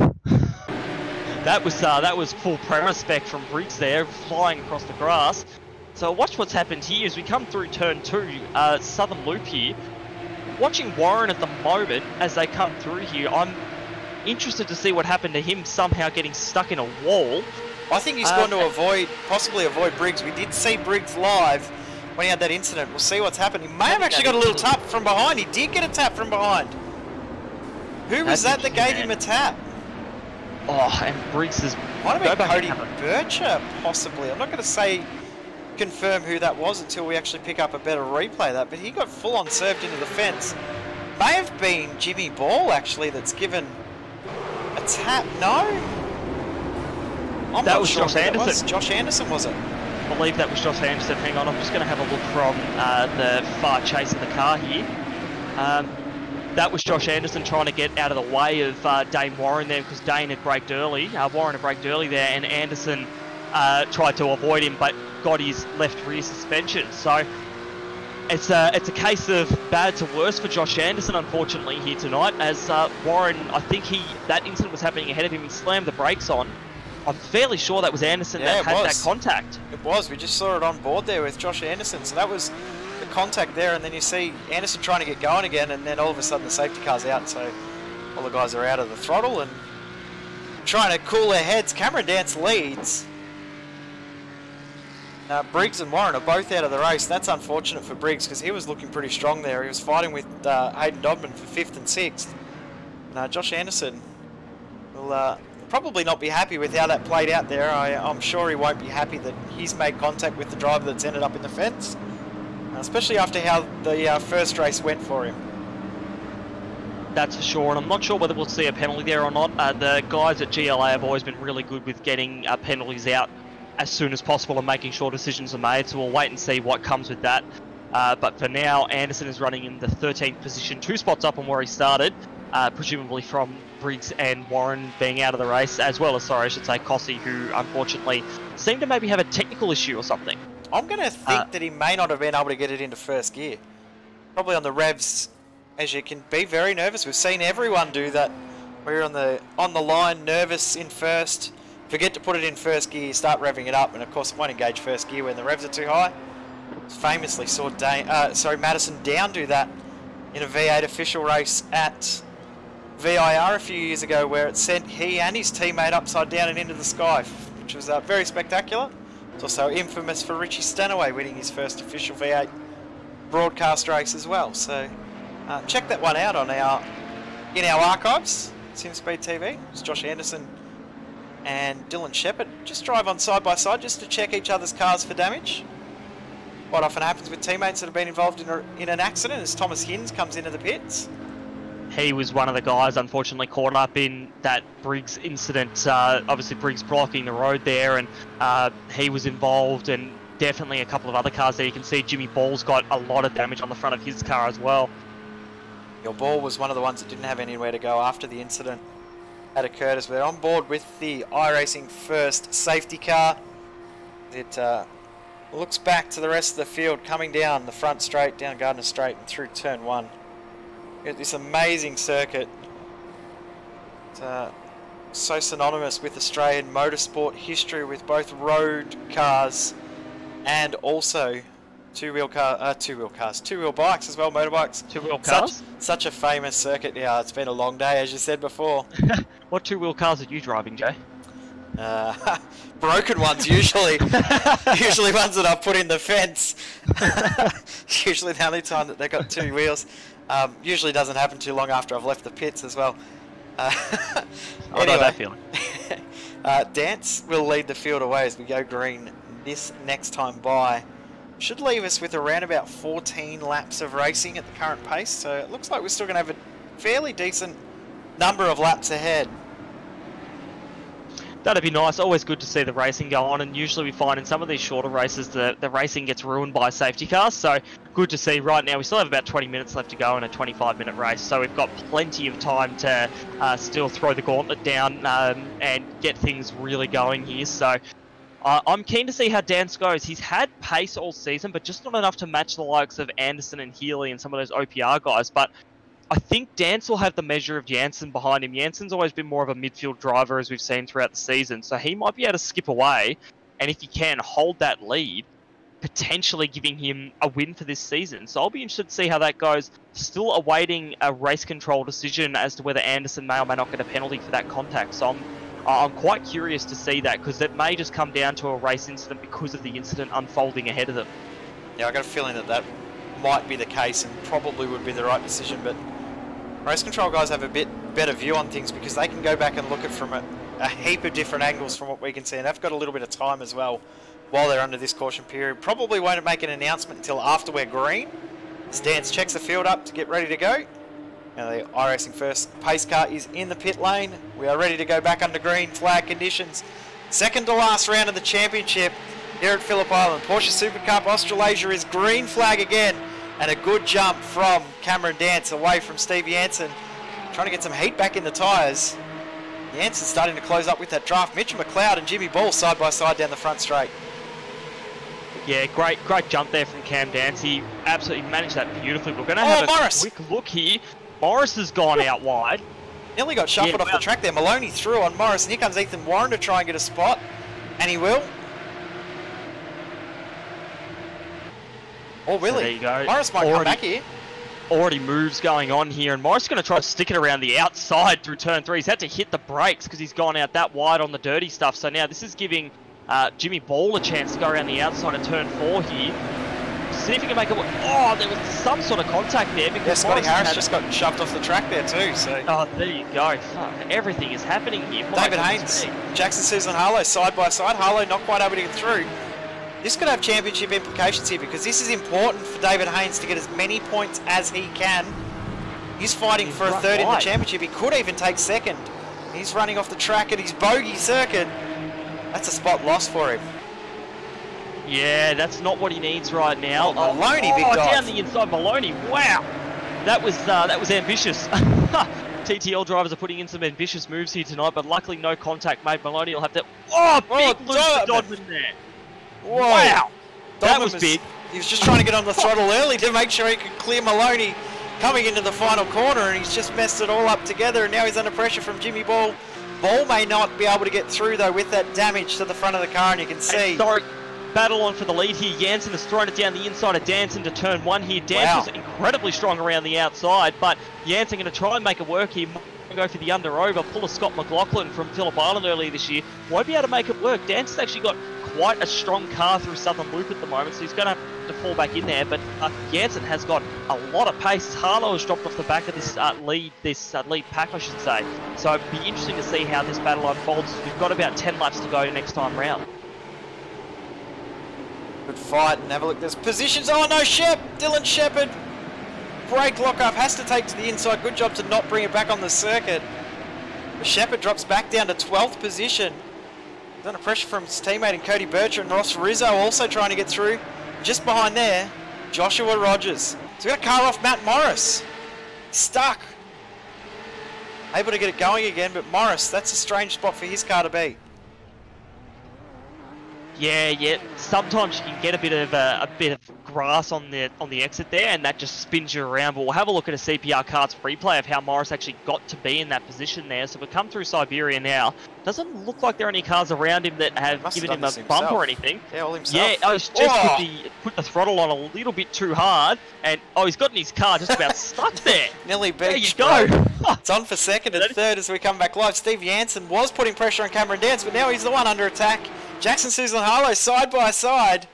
That was full premise spec from Briggs there, flying across the grass. So watch what's happened here as we come through turn 2, southern loop here. Watching Warren at the moment as they come through here, I'm interested to see what happened to him somehow getting stuck in a wall. I think he's going to possibly avoid Briggs. We did see Briggs live when he had that incident. We'll see what's happened. He may have actually got a little tap from behind. He did get a tap from behind. Who was that gave him a tap? Oh, and Briggs is... Might have been Cody Bircher, possibly. I'm not going to confirm who that was until we actually pick up a better replay of that, but he got full-on served into the fence. May have been Jimmy Ball, actually, that's given a tap. No? That was Josh Anderson. Josh Anderson, was it? I believe that was Josh Anderson. Hang on, I'm just going to have a look from the far chase of the car here. That was Josh Anderson trying to get out of the way of Dane Warren there because Dane had braked early. Warren had braked early there, and Anderson tried to avoid him but got his left rear suspension. So it's a case of bad to worse for Josh Anderson, unfortunately, here tonight, as Warren, I think that incident was happening ahead of him. He slammed the brakes on. I'm fairly sure that was Anderson that had that contact. It was. We just saw it on board there with Josh Anderson. So that was the contact there, and then you see Anderson trying to get going again, and then all of a sudden the safety car's out. So all the guys are out of the throttle and trying to cool their heads. Cameron Dance leads. Briggs and Warren are both out of the race. That's unfortunate for Briggs because he was looking pretty strong there. He was fighting with Hayden Dodman for 5th and 6th. And Josh Anderson will probably not be happy with how that played out there. I'm sure he won't be happy that he's made contact with the driver that's ended up in the fence, especially after how the first race went for him. That's for sure, and I'm not sure whether we'll see a penalty there or not. The guys at GLA have always been really good with getting penalties out as soon as possible and making sure decisions are made, so we'll wait and see what comes with that. But for now, Anderson is running in the 13th position, 2 spots up on where he started, presumably from Briggs and Warren being out of the race, as well as, sorry, I should say, Cossey, who unfortunately seemed to maybe have a technical issue or something. I'm going to think that he may not have been able to get it into first gear. Probably on the revs, as you can be very nervous. We've seen everyone do that. Where you're on the line, nervous in first, forget to put it in first gear, start revving it up, and of course it won't engage first gear when the revs are too high. Famously saw Madison Down do that in a V8 official race at VIR a few years ago, where it sent he and his teammate upside down and into the sky, which was very spectacular. It's also infamous for Richie Stanaway winning his first official V8 broadcast race as well. So check that one out on in our archives. SimSpeed TV. It's Josh Anderson and Dylan Shepherd just drive on side by side just to check each other's cars for damage. Quite often happens with teammates that have been involved in an accident as Thomas Hinds comes into the pits. He was one of the guys unfortunately caught up in that Briggs incident. Obviously Briggs blocking the road there, and he was involved, and definitely a couple of other cars there. You can see Jimmy Ball's got a lot of damage on the front of his car as well. Your Ball was one of the ones that didn't have anywhere to go after the incident had occurred, as we're on board with the iRacing first safety car. It looks back to the rest of the field coming down the front straight, down Gardner Straight and through turn 1. This amazing circuit. It's so synonymous with Australian motorsport history, with both road cars and also two-wheel bikes as well, motorbikes. Two-wheel cars? Such a famous circuit. Yeah, it's been a long day, as you said before. What two-wheel cars are you driving, Jay? Broken ones, usually. Usually ones that I've put in the fence. Usually the only time that they've got 2 wheels. Usually doesn't happen too long after I've left the pits as well. I anyway, know that feeling. Dance will lead the field away as we go green this next time by. Should leave us with around about 14 laps of racing at the current pace, so it looks like we're still going to have a fairly decent number of laps ahead. That'd be nice. Always good to see the racing go on, and usually we find in some of these shorter races that the racing gets ruined by safety cars, so good to see. Right now we still have about 20 minutes left to go in a 25-minute race, so we've got plenty of time to still throw the gauntlet down and get things really going here. So I'm keen to see how Dance goes. He's had pace all season, but just not enough to match the likes of Anderson and Healy and some of those OPR guys. But I think Dance will have the measure of Janssen behind him. Janssen's always been more of a midfield driver, as we've seen throughout the season, so he might be able to skip away, and if he can, hold that lead, potentially giving him a win for this season. So I'll be interested to see how that goes. Still awaiting a race control decision as to whether Anderson may or may not get a penalty for that contact. So I'm quite curious to see that, because it may just come down to a race incident because of the incident unfolding ahead of them. Yeah, I got a feeling that might be the case and probably would be the right decision, but race control guys have a bit better view on things because they can go back and look at it from a heap of different angles from what we can see, and they've got a little bit of time as well while they're under this caution period. Probably won't make an announcement until after we're green. Dance checks the field up to get ready to go. Now the iRacing first pace car is in the pit lane. We are ready to go back under green flag conditions. Second to last round of the championship here at Phillip Island. Porsche Supercup Australasia is green flag again, and a good jump from Cameron Dance away from Steve Janssen, trying to get some heat back in the tyres. Janssen starting to close up with that draft. Mitchell McLeod and Jimmy Ball side by side down the front straight. Yeah, great jump there from Cam Dance. He absolutely managed that beautifully. We're going to have a quick look here. Morris has gone out wide. Nearly got shuffled off the track there. Maloney through on Morris, and here comes Ethan Warren to try and get a spot, and he will. Or will he? There you go. Morris might come back here. Already moves going on here, and Morris is going to try to stick it around the outside through turn 3. He's had to hit the brakes because he's gone out that wide on the dirty stuff. So now this is giving Jimmy Ball a chance to go around the outside of turn 4 here. see if he can make it work. Oh, there was some sort of contact there. Because Yeah, Scotty Morrison Harris had- just got shoved off the track there too, so... Oh, there you go. Fuck, everything is happening here. My David goodness Haynes, me. Jackson Susan Harlow side by side. Harlow not quite able to get through. This could have championship implications here because this is important for David Haynes to get as many points as he can. He's fighting for a right third in the wide. championship. He could even take second. He's running off the track at his bogey circuit. That's a spot lost for him. Yeah, that's not what he needs right now. Oh, Maloney, big dive. Down the inside, Maloney. Wow, that was ambitious. TTL drivers are putting in some ambitious moves here tonight, but luckily no contact made. Maloney will have to. Oh, big loose for Dodman there. Whoa. Wow, that Dodman was big. He was just trying to get on the throttle early to make sure he could clear Maloney coming into the final corner, and he's just messed it all up together, and now he's under pressure from Jimmy Ball. Ball may not be able to get through though with that damage to the front of the car, and you can see. Historic battle on for the lead here. Jansen has thrown it down the inside of Danson to turn one here. Danson's incredibly strong around the outside, but Jansen going to try and make it work here. Go for the under-over, pull a Scott McLaughlin from Phillip Island earlier this year. Won't be able to make it work. Danson's actually got quite a strong car through Southern Loop at the moment, so he's going to have to fall back in there, but Jansen has got a lot of pace. Harlow has dropped off the back of this lead pack, I should say. So it'd be interesting to see how this battle unfolds. We've got about 10 laps to go next time round. Good fight, and have a look. There's positions. Oh no, Dylan Shepherd. Brake lock-up, has to take to the inside. Good job to not bring it back on the circuit. Shepherd drops back down to 12th position. He's under pressure from his teammate and Cody Bircher, and Ross Rizzo also trying to get through. Just behind there, Joshua Rogers. So we got a car off Matt Morris. Stuck. Able to get it going again, but Morris, that's a strange spot for his car to be. Yeah. Sometimes you can get a bit of grass on the exit there, and that just spins you around. But we'll have a look at a CPR cards replay of how Morris actually got to be in that position there. So we come through Siberia now. Doesn't look like there are any cars around him that have given him a bump or anything. Yeah, all himself. Yeah, I was just put the throttle on a little bit too hard, and he's got in his car just about stuck there. Nearly beat. There you go. It's on for second and third as we come back live. Steve Jansen was putting pressure on Cameron Dance, but now he's the one under attack. Jackson Susan Harlow side by side.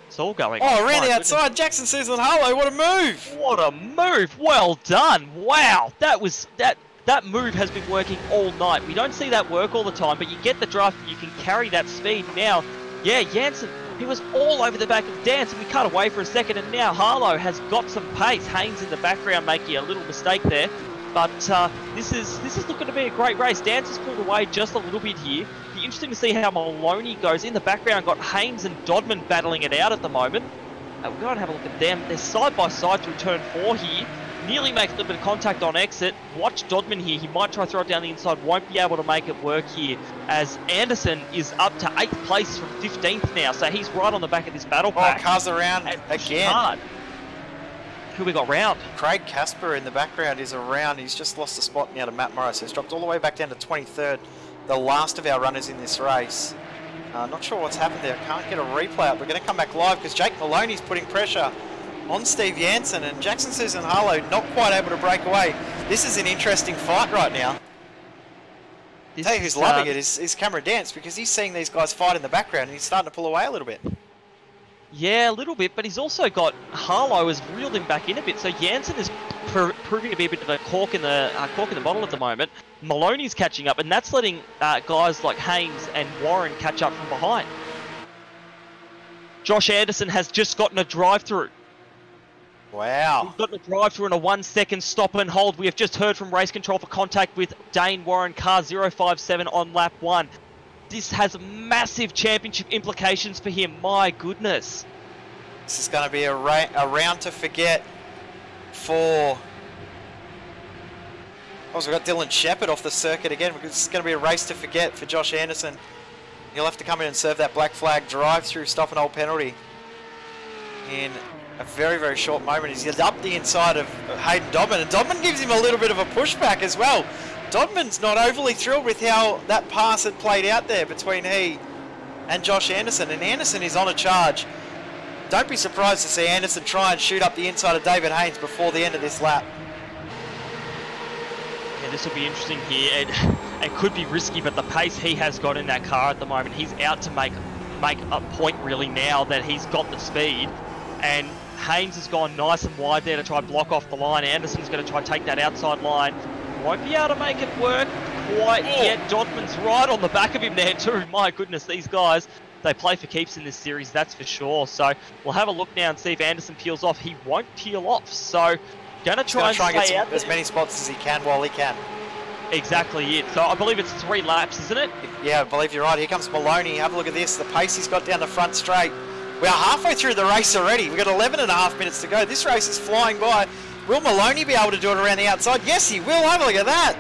It's all going on. Oh, around My the outside. goodness. Jackson Susan Harlow, what a move. What a move. Well done. Wow. That move has been working all night. We don't see that work all the time, but you get the drive, you can carry that speed. Now, yeah, Jansen, he was all over the back of Dance, and we cut away for a second, and now Harlow has got some pace. Haynes in the background making a little mistake there. But this is looking to be a great race. Dance has pulled away just a little bit here. Be interesting to see how Maloney goes. In the background, got Haynes and Dodman battling it out at the moment. We'll go and have a look at them. They're side by side through turn 4 here. Nearly makes a little bit of contact on exit. Watch Dodman here. He might try to throw it down the inside. Won't be able to make it work here. As Anderson is up to 8th place from 15th now. So he's right on the back of this battle pack. Oh, cars around again. Hard. Who we got round? Craig Casper in the background is around. He's just lost a spot now to Matt Morris. He's dropped all the way back down to 23rd. The last of our runners in this race. Not sure what's happened there. Can't get a replay up. We're going to come back live because Jake Maloney's putting pressure on Steve Jansen, and Jackson Susan Harlow not quite able to break away. This is an interesting fight right now. I'll tell you who's loving it is Cameron Dance, because he's seeing these guys fight in the background and he's starting to pull away a little bit. Yeah, a little bit, but he's also got Harlow has reeled him back in a bit. So Jansen is proving to be a bit of a cork in the bottle at the moment. Maloney's catching up, and that's letting guys like Haynes and Warren catch up from behind. Josh Anderson has just gotten a drive-through. Wow. He's gotten a drive-through and a 1 second stop and hold. We have just heard from race control for contact with Dane Warren, car 057 on lap 1. This has massive championship implications for him. My goodness. This is going to be a round to forget for... Also, we've got Dylan Shepherd off the circuit again, because it's going to be a race to forget for Josh Anderson. He'll have to come in and serve that black flag drive-through stop and hold penalty in a very, very short moment. He's up the inside of Hayden Dodman, and Dodman gives him a little bit of a pushback as well. Dodman's not overly thrilled with how that pass had played out there between he and Josh Anderson, and Anderson is on a charge. Don't be surprised to see Anderson try and shoot up the inside of David Haynes before the end of this lap. Yeah, this will be interesting here. It could be risky, but the pace he has got in that car at the moment, he's out to make make a point really now that he's got the speed, and Haynes has gone nice and wide there to try and block off the line. Anderson's going to try and take that outside line. Won't be able to make it work quite yet. Dodman's right on the back of him there too. My goodness, these guys, they play for keeps in this series, that's for sure. So we'll have a look now and see if Anderson peels off. He won't peel off, so going to try and get as many spots as he can while he can. Exactly it. So I believe it's 3 laps, isn't it? Yeah, I believe you're right. Here comes Maloney. Have a look at this. The pace he's got down the front straight. We are halfway through the race already. We've got 11.5 minutes to go. This race is flying by. Will Maloney be able to do it around the outside? Yes, he will. Have a look at that.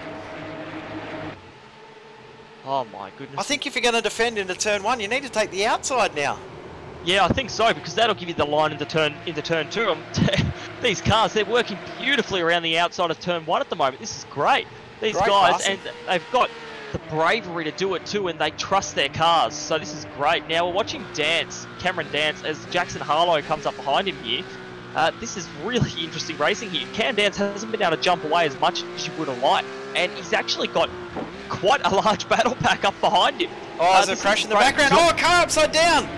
Oh my goodness. I think if you're going to defend into turn 1, you need to take the outside now. Yeah, I think so, because that'll give you the line into turn 2. These cars, they're working beautifully around the outside of turn 1 at the moment. This is great. These guys, passing. and they've got the bravery to do it too, and they trust their cars. So this is great. Now we're watching Cameron dance as Jackson Harlow comes up behind him here. This is really interesting racing here. Cam Dance hasn't been able to jump away as much as you would have liked, and he's actually got quite a large battle pack up behind him. Oh, there's a crash in the background. Oh, a car upside down.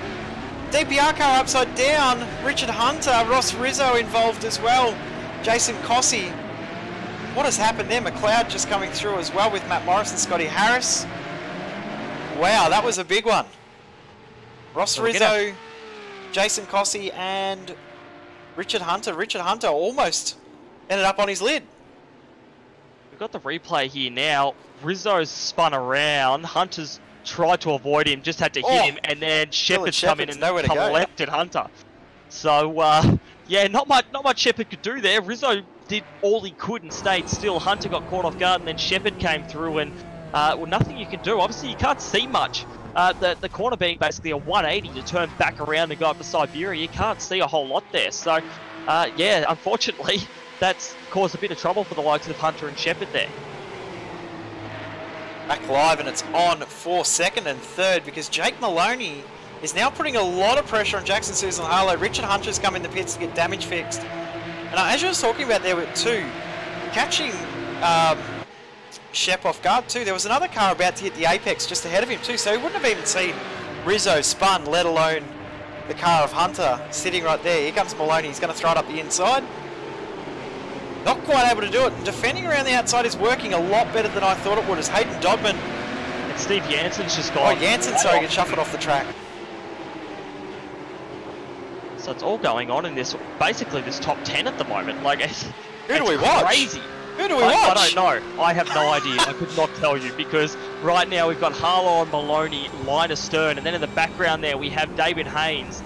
DPR car upside down. Richard Hunter, Ross Rizzo involved as well. Jason Cossey. What has happened there? McLeod just coming through as well with Matt Morris and Scotty Harris. Wow, that was a big one. Ross Rizzo, Jason Cossey, and Richard Hunter. Richard Hunter almost ended up on his lid. We've got the replay here now. Rizzo's spun around. Hunter's tried to avoid him, just had to hit him, and then Shepherd's come in and collected Hunter. So, yeah, not much Shepherd could do there. Rizzo did all he could and stayed still. Hunter got caught off guard, and then Shepherd came through, and well, nothing you can do. Obviously, you can't see much. The corner being basically a 180 to turn back around and go up to Siberia, you can't see a whole lot there. So, yeah, unfortunately, that's caused a bit of trouble for the likes of Hunter and Shepherd there. Back live, and it's on for second and third because Jake Maloney is now putting a lot of pressure on Jackson Susan Harlow. Richard Hunter's come in the pits to get damage fixed. And as you were talking about there with two, catching Shep off guard too, there was another car about to hit the apex just ahead of him too, so he wouldn't have even seen Rizzo spun, let alone the car of Hunter sitting right there. Here comes Maloney, he's going to throw it up the inside. Not quite able to do it, and defending around the outside is working a lot better than I thought it would, as Hayden Dodman. And Steve Jansen's just gone. Oh, Jansen, sorry, gets shuffled off the track. So it's all going on in this, basically this top 10 at the moment. Like, who do we watch? Crazy. Who do we watch? I don't know. I have no idea. I could not tell you, because right now we've got Harlow and Maloney line astern, and then in the background there we have David Haynes.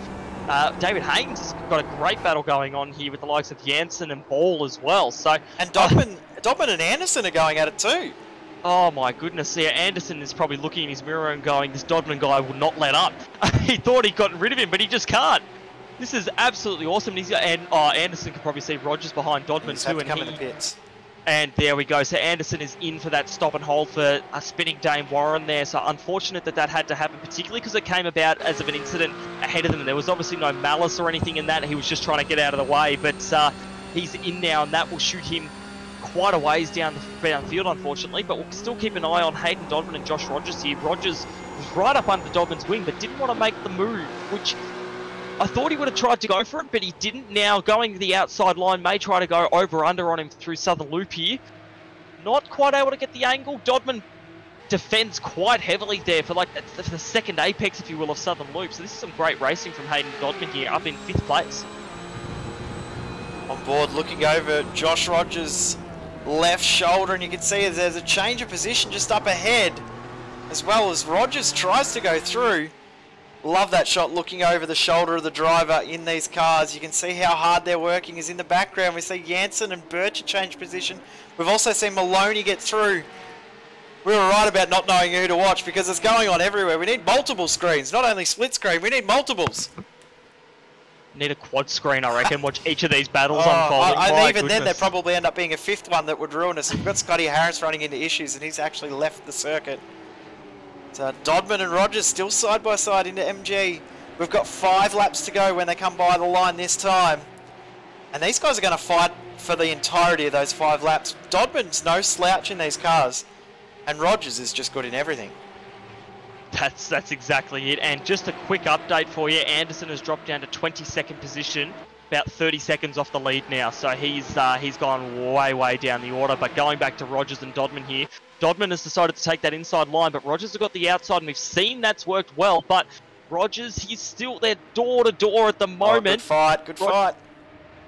David Haynes has got a great battle going on here with the likes of Jansen and Ball as well. So and Dodman and Anderson are going at it too. Oh my goodness, yeah, Anderson is probably looking in his mirror and going, this Dodman guy will not let up. He thought he'd gotten rid of him, but he just can't. This is absolutely awesome. Anderson could probably see Rogers behind Dodman too. And come in the pits. And there we go. So Anderson is in for that stop and hold for a spinning Dame Warren there. So unfortunate that had to happen, particularly because it came about as of an incident ahead of them. There was obviously no malice or anything in that. He was just trying to get out of the way. But he's in now, and that will shoot him quite a ways down the field, unfortunately. But we'll still keep an eye on Hayden Dodman and Josh Rogers here. Rogers was right up under Dodman's wing, but didn't want to make the move, which I thought he would have tried to go for it, but he didn't. Now going to the outside line, may try to go over under on him through Southern Loop here. Not quite able to get the angle. Dodman defends quite heavily there for like the second apex, if you will, of Southern Loop. So this is some great racing from Hayden Dodman here, up in 5th place. On board, looking over Josh Rogers' left shoulder, and you can see there's a change of position just up ahead, as well as Rogers tries to go through. Love that shot, looking over the shoulder of the driver in these cars. You can see how hard they're working. Is in the background. We see Jansen and Bircher change position. We've also seen Maloney get through. We were right about not knowing who to watch because it's going on everywhere. We need multiple screens, not only split screen. We need multiples. Need a quad screen, I reckon. Watch each of these battles unfolding. Even then, there'd probably end up being a 5th one that would ruin us. We've got Scotty Harris running into issues, and he's actually left the circuit. So Dodman and Rogers still side by side into MG. We've got 5 laps to go when they come by the line this time. And these guys are going to fight for the entirety of those 5 laps. Dodman's no slouch in these cars. And Rogers is just good in everything. That's exactly it. And just a quick update for you, Anderson has dropped down to 22nd position, about 30 seconds off the lead now. So he's gone way down the order. But going back to Rogers and Dodman here, Dodman has decided to take that inside line, but Rogers has got the outside, and we've seen that's worked well. But Rogers, he's still there door to door at the moment. Good fight, good fight.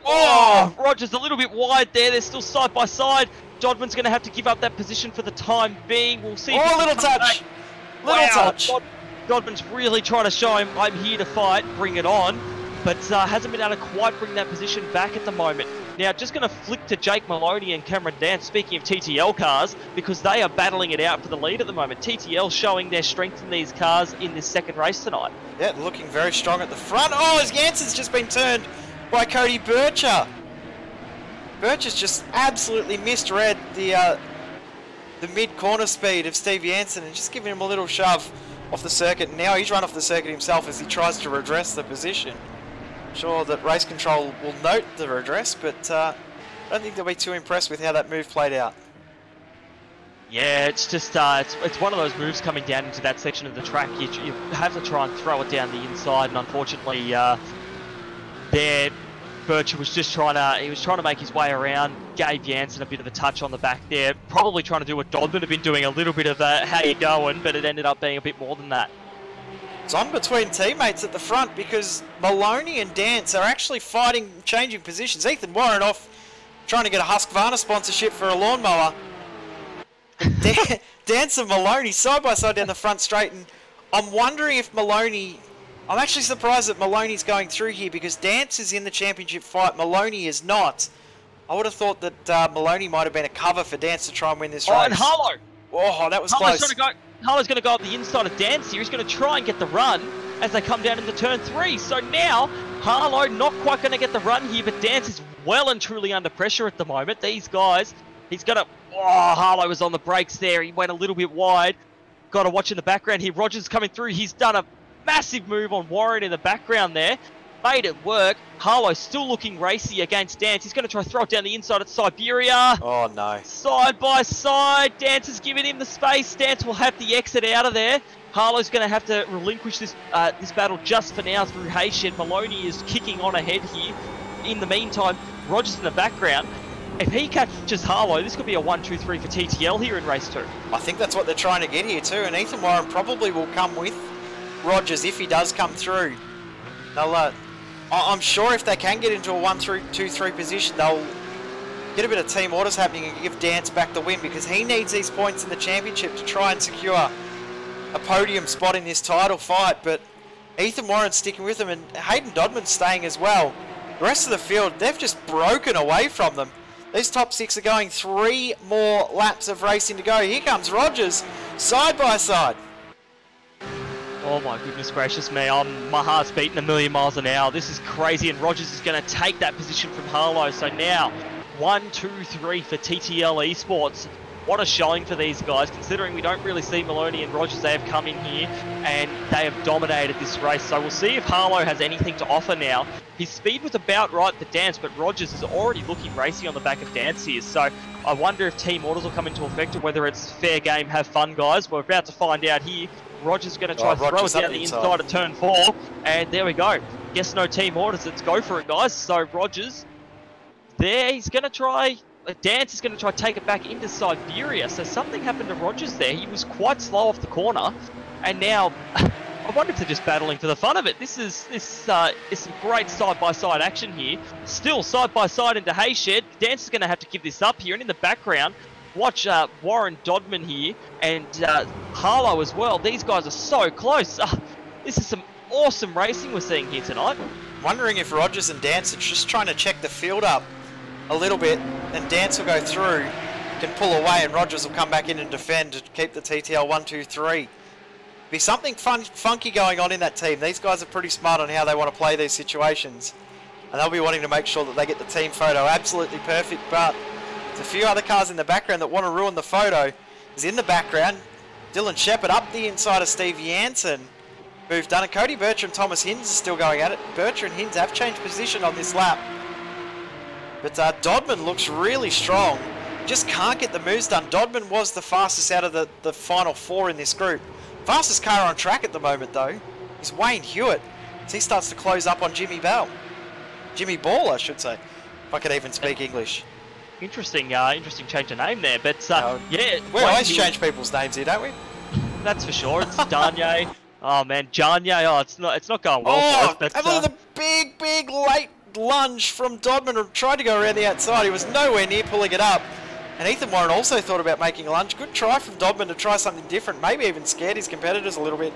Oh, Rogers a little bit wide there. They're still side by side. Dodman's going to have to give up that position for the time being. We'll see. Oh, little touch. Little touch. Dodman's really trying to show him, I'm here to fight, bring it on. But hasn't been able to quite bring that position back at the moment. Now, just going to flick to Jake Maloney and Cameron Dance, speaking of TTL cars, because they are battling it out for the lead at the moment. TTL showing their strength in these cars in this second race tonight. Yeah, looking very strong at the front. Oh, his Jansen's just been turned by Cody Bircher. Bircher's just absolutely misread the mid-corner speed of Steve Jansen and just giving him a little shove off the circuit. Now he's run off the circuit himself as he tries to redress the position. Sure that race control will note the redress, but I don't think they'll be too impressed with how that move played out. Yeah, it's just it's one of those moves coming down into that section of the track. You have to try and throw it down the inside, and unfortunately, there Bircher was just trying to make his way around. Gave Jansen a bit of a touch on the back there, probably trying to do what Dodman had been doing, a little bit of a how you going, but it ended up being a bit more than that. It's on between teammates at the front because Maloney and Dance are actually fighting, changing positions. Ethan Warren off trying to get a Husqvarna sponsorship for a lawnmower. Dance and Maloney side by side down the front straight, and I'm wondering if Maloney... I'm actually surprised that Maloney's going through here because Dance is in the championship fight, Maloney is not. I would have thought that Maloney might have been a cover for Dance to try and win this race. Oh, and Harlow! Oh, that was close. Harlow's going to go up the inside of Dance here. He's going to try and get the run as they come down into turn 3. So now, Harlow not quite going to get the run here, but Dance is well and truly under pressure at the moment. These guys, he's got to... Oh, Harlow was on the brakes there. He went a little bit wide. Got to watch in the background here. Rogers coming through. He's done a massive move on Warren in the background there. Made it work. Harlow still looking racy against Dance. He's going to try to throw it down the inside at Siberia. Oh, no. Side by side. Dance has given him the space. Dance will have the exit out of there. Harlow's going to have to relinquish this this battle just for now through Hayshed. Maloney is kicking on ahead here. In the meantime, Rogers in the background. If he catches Harlow, this could be a 1-2-3 for TTL here in race 2. I think that's what they're trying to get here too, and Ethan Warren probably will come with Rogers if he does come through. They'll, I'm sure if they can get into a 1-2-3 position, they'll get a bit of team orders happening and give Dance back the win because he needs these points in the championship to try and secure a podium spot in this title fight. But Ethan Warren's sticking with them and Hayden Dodman's staying as well. The rest of the field, they've just broken away from them. These top 6 are going 3 more laps of racing to go. Here comes Rogers, side by side. Oh my goodness gracious me, my heart's beating a million miles an hour. This is crazy, and Rogers is going to take that position from Harlow. So now, 1-2-3 for TTL Esports. What a showing for these guys, considering we don't really see Maloney and Rogers. They have come in here and they have dominated this race. So we'll see if Harlow has anything to offer now. His speed was about right for Dance, but Rogers is already looking racy on the back of Dance here. So I wonder if team orders will come into effect or whether it's fair game, have fun, guys. We're about to find out here. Rogers is going to try to throw it down the inside of turn 4. And there we go. Guess no team orders. Let's go for it, guys. So Rogers, there, he's going to try... Dance is going to try to take it back into Siberia. So something happened to Rogers there. He was quite slow off the corner. And now, I wonder if they're just battling for the fun of it. This is some great side-by-side action here. Still side-by-side into Hayshed. Dance is going to have to give this up here. And in the background, watch Warren Dodman here and Harlow as well. These guys are so close. This is some awesome racing we're seeing here tonight. Wondering if Rogers and Dance are just trying to check the field up a little bit, and Dance will go through, can pull away, and Rogers will come back in and defend to keep the TTL 1-2-3. Be something funky going on in that team. These guys are pretty smart on how they want to play these situations, and they'll be wanting to make sure that they get the team photo absolutely perfect. But there's a few other cars in the background that want to ruin the photo. Is in the background, Dylan Shepherd up the inside of Steve Jansen, who've done it. Cody Bircher and Thomas Hinds are still going at it. Bircher and Hinds have changed position on this lap. But Dodman looks really strong. Just can't get the moves done. Dodman was the fastest out of the final 4 in this group. Fastest car on track at the moment, though, is Wayne Hewitt. As he starts to close up on Jimmy Ball, I should say, if I could even speak English. Interesting change of name there, but yeah. We always change people's names here, don't we? That's for sure. It's Danye. Oh man, Janye. Oh, it's not going well for us. But, and look at the big late lunge from Dodman. Tried to go around the outside. He was nowhere near pulling it up. And Ethan Warren also thought about making a lunge. Good try from Dodman to try something different. Maybe even scared his competitors a little bit,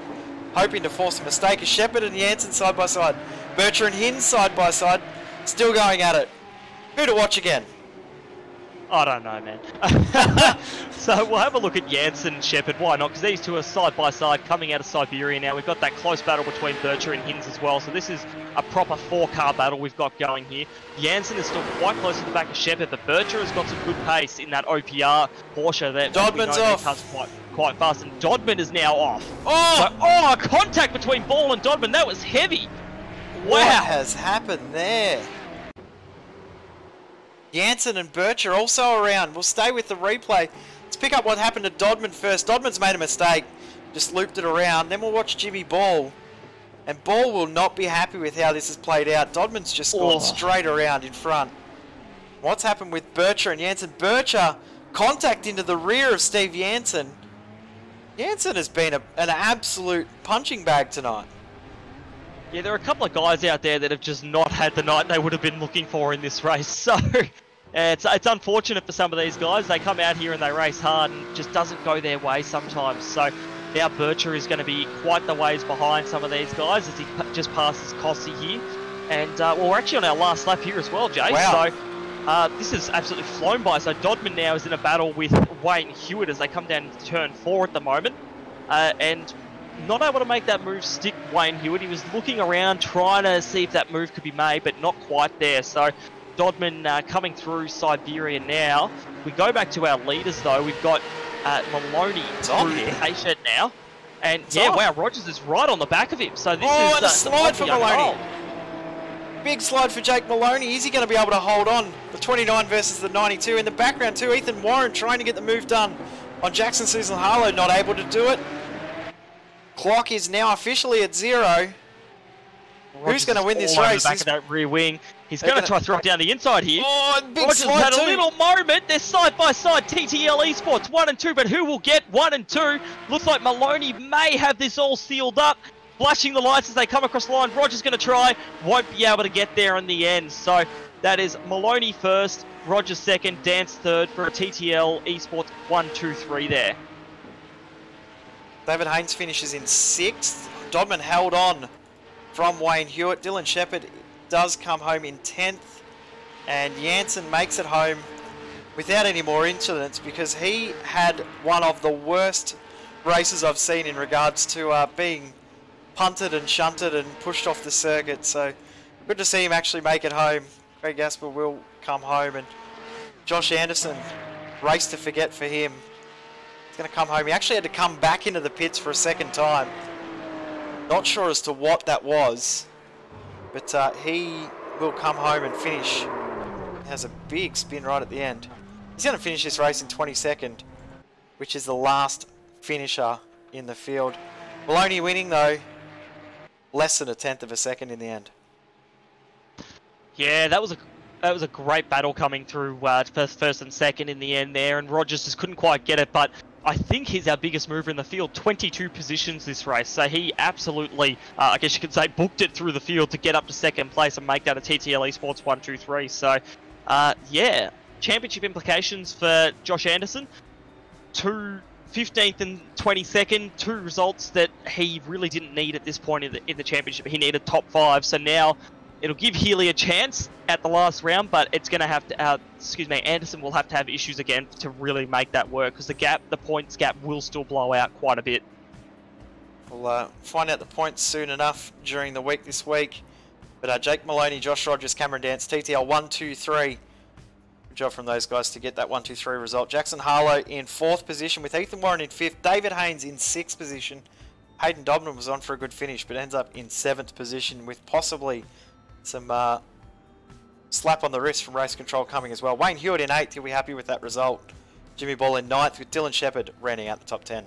hoping to force a mistake. As Shepherd and Janssen side by side, Bircher and Hins side by side, still going at it. Who to watch again? I don't know, man. So we'll have a look at Janssen and Shepherd. Why not? Because these two are side by side coming out of Siberia now. We've got that close battle between Bircher and Hins as well. So this is a proper 4-car battle we've got going here. Janssen is still quite close to the back of Shepherd, but Bircher has got some good pace in that OPR Porsche there. Dodman's off. Quite fast, and Dodman is now off. Oh! So, contact between Ball and Dodman. That was heavy. Wow. What has happened there? Janssen and Bircher also around. We'll stay with the replay. Let's pick up what happened to Dodman first. Dodman's made a mistake. Just looped it around. Then we'll watch Jimmy Ball. And Ball will not be happy with how this has played out. Dodman's just gone straight around in front. What's happened with Bircher and Janssen? Bircher contact into the rear of Steve Janssen. Janssen has been an absolute punching bag tonight. Yeah, there are a couple of guys out there that have just not had the night they would have been looking for in this race. So it's unfortunate for some of these guys. They come out here and they race hard and it just doesn't go their way sometimes. So now Bircher is going to be quite the ways behind some of these guys as he just passes Kossi here. And well, we're actually on our last lap here as well, Jay. Wow. So this is absolutely flown by. So Dodman now is in a battle with Wayne Hewitt as they come down into turn 4 at the moment. And not able to make that move stick, Wayne Hewitt. He was looking around, trying to see if that move could be made, but not quite there. So Dodman coming through Siberia now. We go back to our leaders, though. We've got Maloney through K-Shed now. And wow, Rogers is right on the back of him. So this is and a slide for Maloney. Big slide for Jake Maloney. Is he going to be able to hold on? The 29 versus the 92. In the background, too, Ethan Warren trying to get the move done on Jackson Susan Harlow, not able to do it. Clock is now officially at 0. Who's going to win this race? Back of that rear wing. He's going to try to throw it down the inside here. Oh, big Rogers slide had too. a little moment. They're side by side. TTL Esports 1 and 2, but who will get 1 and 2? Looks like Maloney may have this all sealed up. Flashing the lights as they come across the line. Rogers going to try. Won't be able to get there in the end. So that is Maloney first, Rogers second, Dance third for a TTL Esports 1, 2, 3 there. David Haynes finishes in 6th. Dodman held on from Wayne Hewitt. Dylan Shepherd does come home in 10th. And Janssen makes it home without any more incidents because he had one of the worst races I've seen in regards to being punted and shunted and pushed off the circuit. So good to see him actually make it home. Craig Gasper will come home, and Josh Anderson, race to forget for him. Going to come home. He actually had to come back into the pits for a second time. Not sure as to what that was, but he will come home and finish. He has a big spin right at the end. He's going to finish this race in 22nd, which is the last finisher in the field. Maloney winning though, less than 1/10 of a second in the end. Yeah, that was a great battle coming through first and second in the end there, and Rogers just couldn't quite get it, but I think he's our biggest mover in the field, 22 positions this race, so he absolutely, I guess you could say, booked it through the field to get up to second place and make that a TTL Esports 1, 2, 3, so yeah, championship implications for Josh Anderson, 15th and 22nd, 2 results that he really didn't need at this point in the championship. He needed top 5, so now it'll give Healy a chance at the last round, but it's going to have to, Anderson will have to have issues again to really make that work, because the points gap will still blow out quite a bit. We'll find out the points soon enough during the week this week. But Jake Maloney, Josh Rogers, Cameron Dance, TTL 1, 2, 3. Good job from those guys to get that 1, 2, 3 result. Jackson Harlow in 4th position with Ethan Warren in 5th. David Haynes in 6th position. Hayden Dobman was on for a good finish, but ends up in 7th position with possibly some slap on the wrist from race control coming as well. Wayne Hewitt in 8th, he'll be happy with that result. Jimmy Ball in 9th with Dylan Shepherd rounding out the top 10.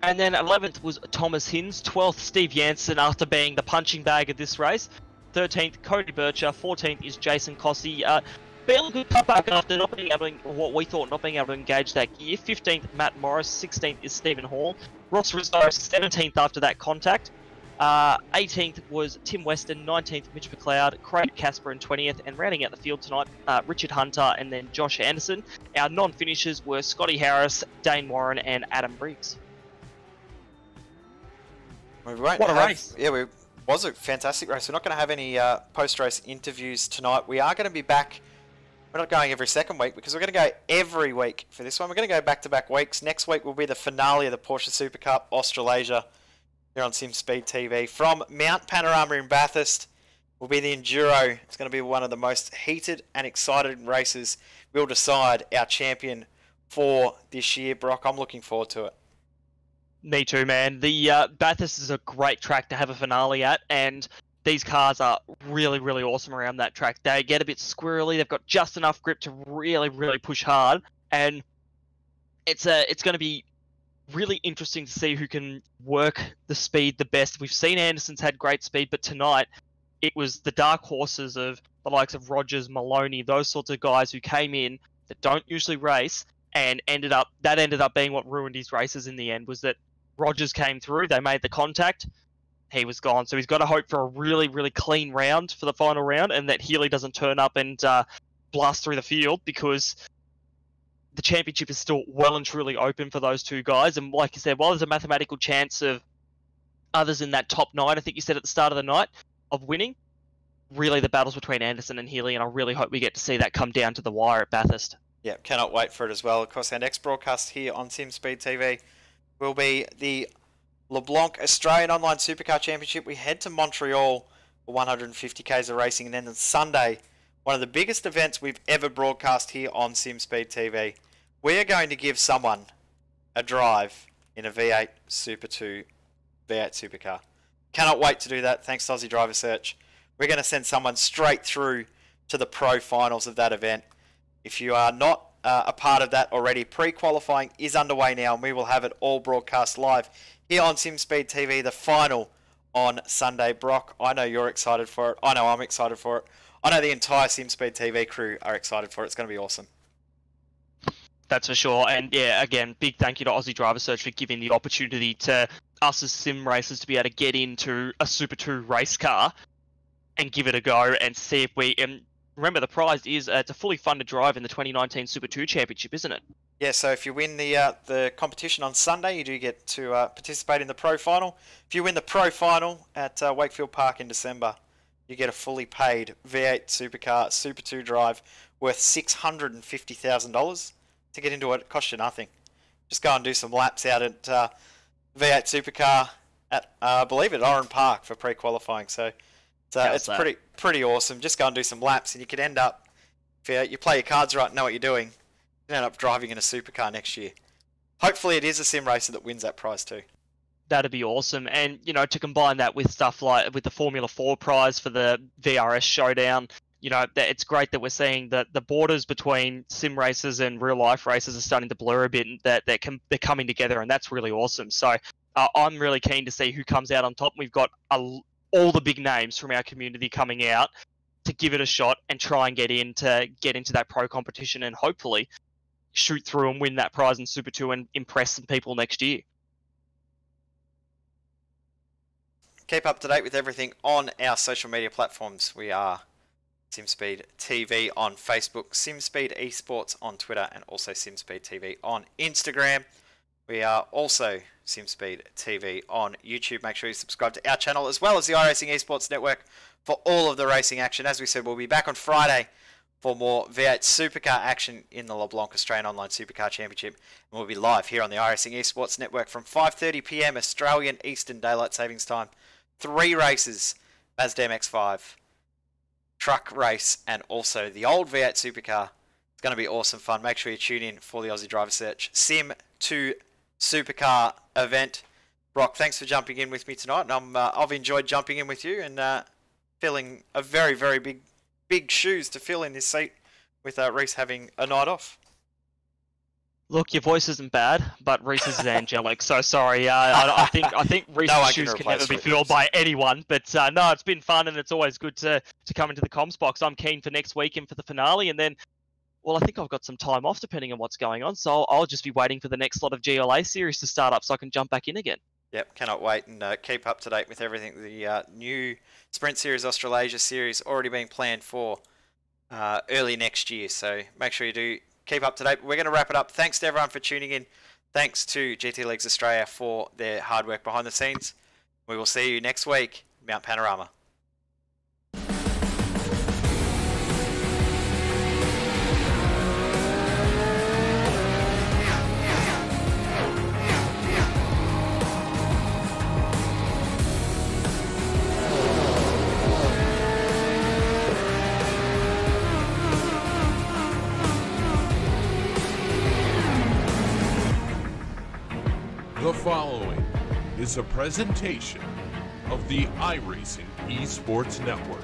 And then 11th was Thomas Hinz, 12th Steve Jansen after being the punching bag of this race, 13th Cody Bircher, 14th is Jason Cossey. Fairly good cutback after not being able to, what we thought, not being able to engage that gear. 15th Matt Morris, 16th is Stephen Hall. Ross Rizzo 17th after that contact. 18th was Tim Weston, 19th Mitch McLeod, Craig Casper in 20th, and rounding out the field tonight, Richard Hunter and then Josh Anderson. Our non-finishers were Scotty Harris, Dane Warren, and Adam Briggs. What a race! Yeah, it was a fantastic race. We're not going to have any post-race interviews tonight. We are going to be back. We're not going every second week because we're going to go every week for this one. We're going to go back-to-back weeks. Next week will be the finale of the Porsche Supercup Australasia here on SimSpeed TV. From Mount Panorama in Bathurst will be the Enduro. It's going to be one of the most heated and excited races. We'll decide our champion for this year, Brock. I'm looking forward to it. Me too, man. The Bathurst is a great track to have a finale at, and these cars are really, really awesome around that track. They get a bit squirrely. They've got just enough grip to really, really push hard, and it's going to be really interesting to see who can work the speed the best. We've seen Anderson's had great speed, but tonight it was the dark horses of the likes of Rogers, Maloney, those sorts of guys who came in that don't usually race and ended up being what ruined his races in the end. Was that Rogers came through, they made the contact, he was gone. So he's got to hope for a really, really clean round for the final round, and that Healy doesn't turn up and blast through the field, because the championship is still well and truly open for those two guys. And like you said, while there's a mathematical chance of others in that top 9, I think you said at the start of the night, of winning, really the battle's between Anderson and Healy, and I really hope we get to see that come down to the wire at Bathurst. Yeah, cannot wait for it as well. Of course, our next broadcast here on SimSpeed TV will be the LeBlanc Australian Online Supercar Championship. We head to Montreal for 150 k's of racing, and then on Sunday, one of the biggest events we've ever broadcast here on SimSpeed TV. We are going to give someone a drive in a V8 Super 2 V8 Supercar. Cannot wait to do that, thanks to Aussie Driver Search. We're going to send someone straight through to the pro finals of that event. If you are not a part of that already, pre-qualifying is underway now, and we will have it all broadcast live here on SimSpeed TV, the final on Sunday. Brock, I know you're excited for it. I know I'm excited for it. I know the entire SimSpeed TV crew are excited for it. It's going to be awesome. That's for sure. And yeah, again, big thank you to Aussie Driver Search for giving the opportunity to us as sim racers to be able to get into a Super 2 race car and give it a go and see if we... And remember, the prize is it's a fully funded drive in the 2019 Super 2 Championship, isn't it? Yeah, so if you win the competition on Sunday, you do get to participate in the Pro Final. If you win the Pro Final at Wakefield Park in December, you get a fully paid V8 Supercar Super 2 drive worth $650,000. To get into it, it costs you nothing. Just go and do some laps out at V8 Supercar at, I believe, at Oran Park for pre-qualifying. So it's pretty awesome. Just go and do some laps, and you could end up, if you play your cards right and know what you're doing, you end up driving in a supercar next year. Hopefully it is a sim racer that wins that prize too. That'd be awesome. And, you know, to combine that with stuff like with the Formula 4 prize for the VRS Showdown, you know, it's great that we're seeing that the borders between sim races and real life races are starting to blur a bit, and that they're coming together, and that's really awesome. So I'm really keen to see who comes out on top. We've got all the big names from our community coming out to give it a shot and try and get into that pro competition, and hopefully shoot through and win that prize in Super 2 and impress some people next year. Keep up to date with everything on our social media platforms. We are SimSpeed TV on Facebook, SimSpeed Esports on Twitter, and also SimSpeed TV on Instagram. We are also SimSpeed TV on YouTube. Make sure you subscribe to our channel as well as the iRacing Esports Network for all of the racing action. As we said, we'll be back on Friday for more V8 Supercar action in the LeBlanc Australian Online Supercar Championship. And we'll be live here on the iRacing Esports Network from 5:30 p.m. Australian Eastern Daylight Savings Time. 3 races, Mazda MX-5, truck race, and also the old V8 Supercar. It's going to be awesome fun. Make sure you tune in for the Aussie Driver Search Sim 2 Supercar event. Brock, thanks for jumping in with me tonight. And I've enjoyed jumping in with you and filling a very, very big shoes to fill in this seat with Reese having a night off. Look, your voice isn't bad, but Reese's is angelic. So sorry. I think Reese's shoes can never be filled by anyone. But no, it's been fun, and it's always good to come into the comms box. I'm keen for next weekend for the finale, and then, well, I think I've got some time off depending on what's going on. So I'll just be waiting for the next lot of GLA series to start up, so I can jump back in again. Yep, cannot wait, and keep up to date with everything. The new Sprint Series Australasia series already being planned for early next year. So make sure you do keep up to date. We're going to wrap it up. Thanks to everyone for tuning in. Thanks to GT Leagues Australia for their hard work behind the scenes. We will see you next week, Mount Panorama. The following is a presentation of the iRacing Esports Network.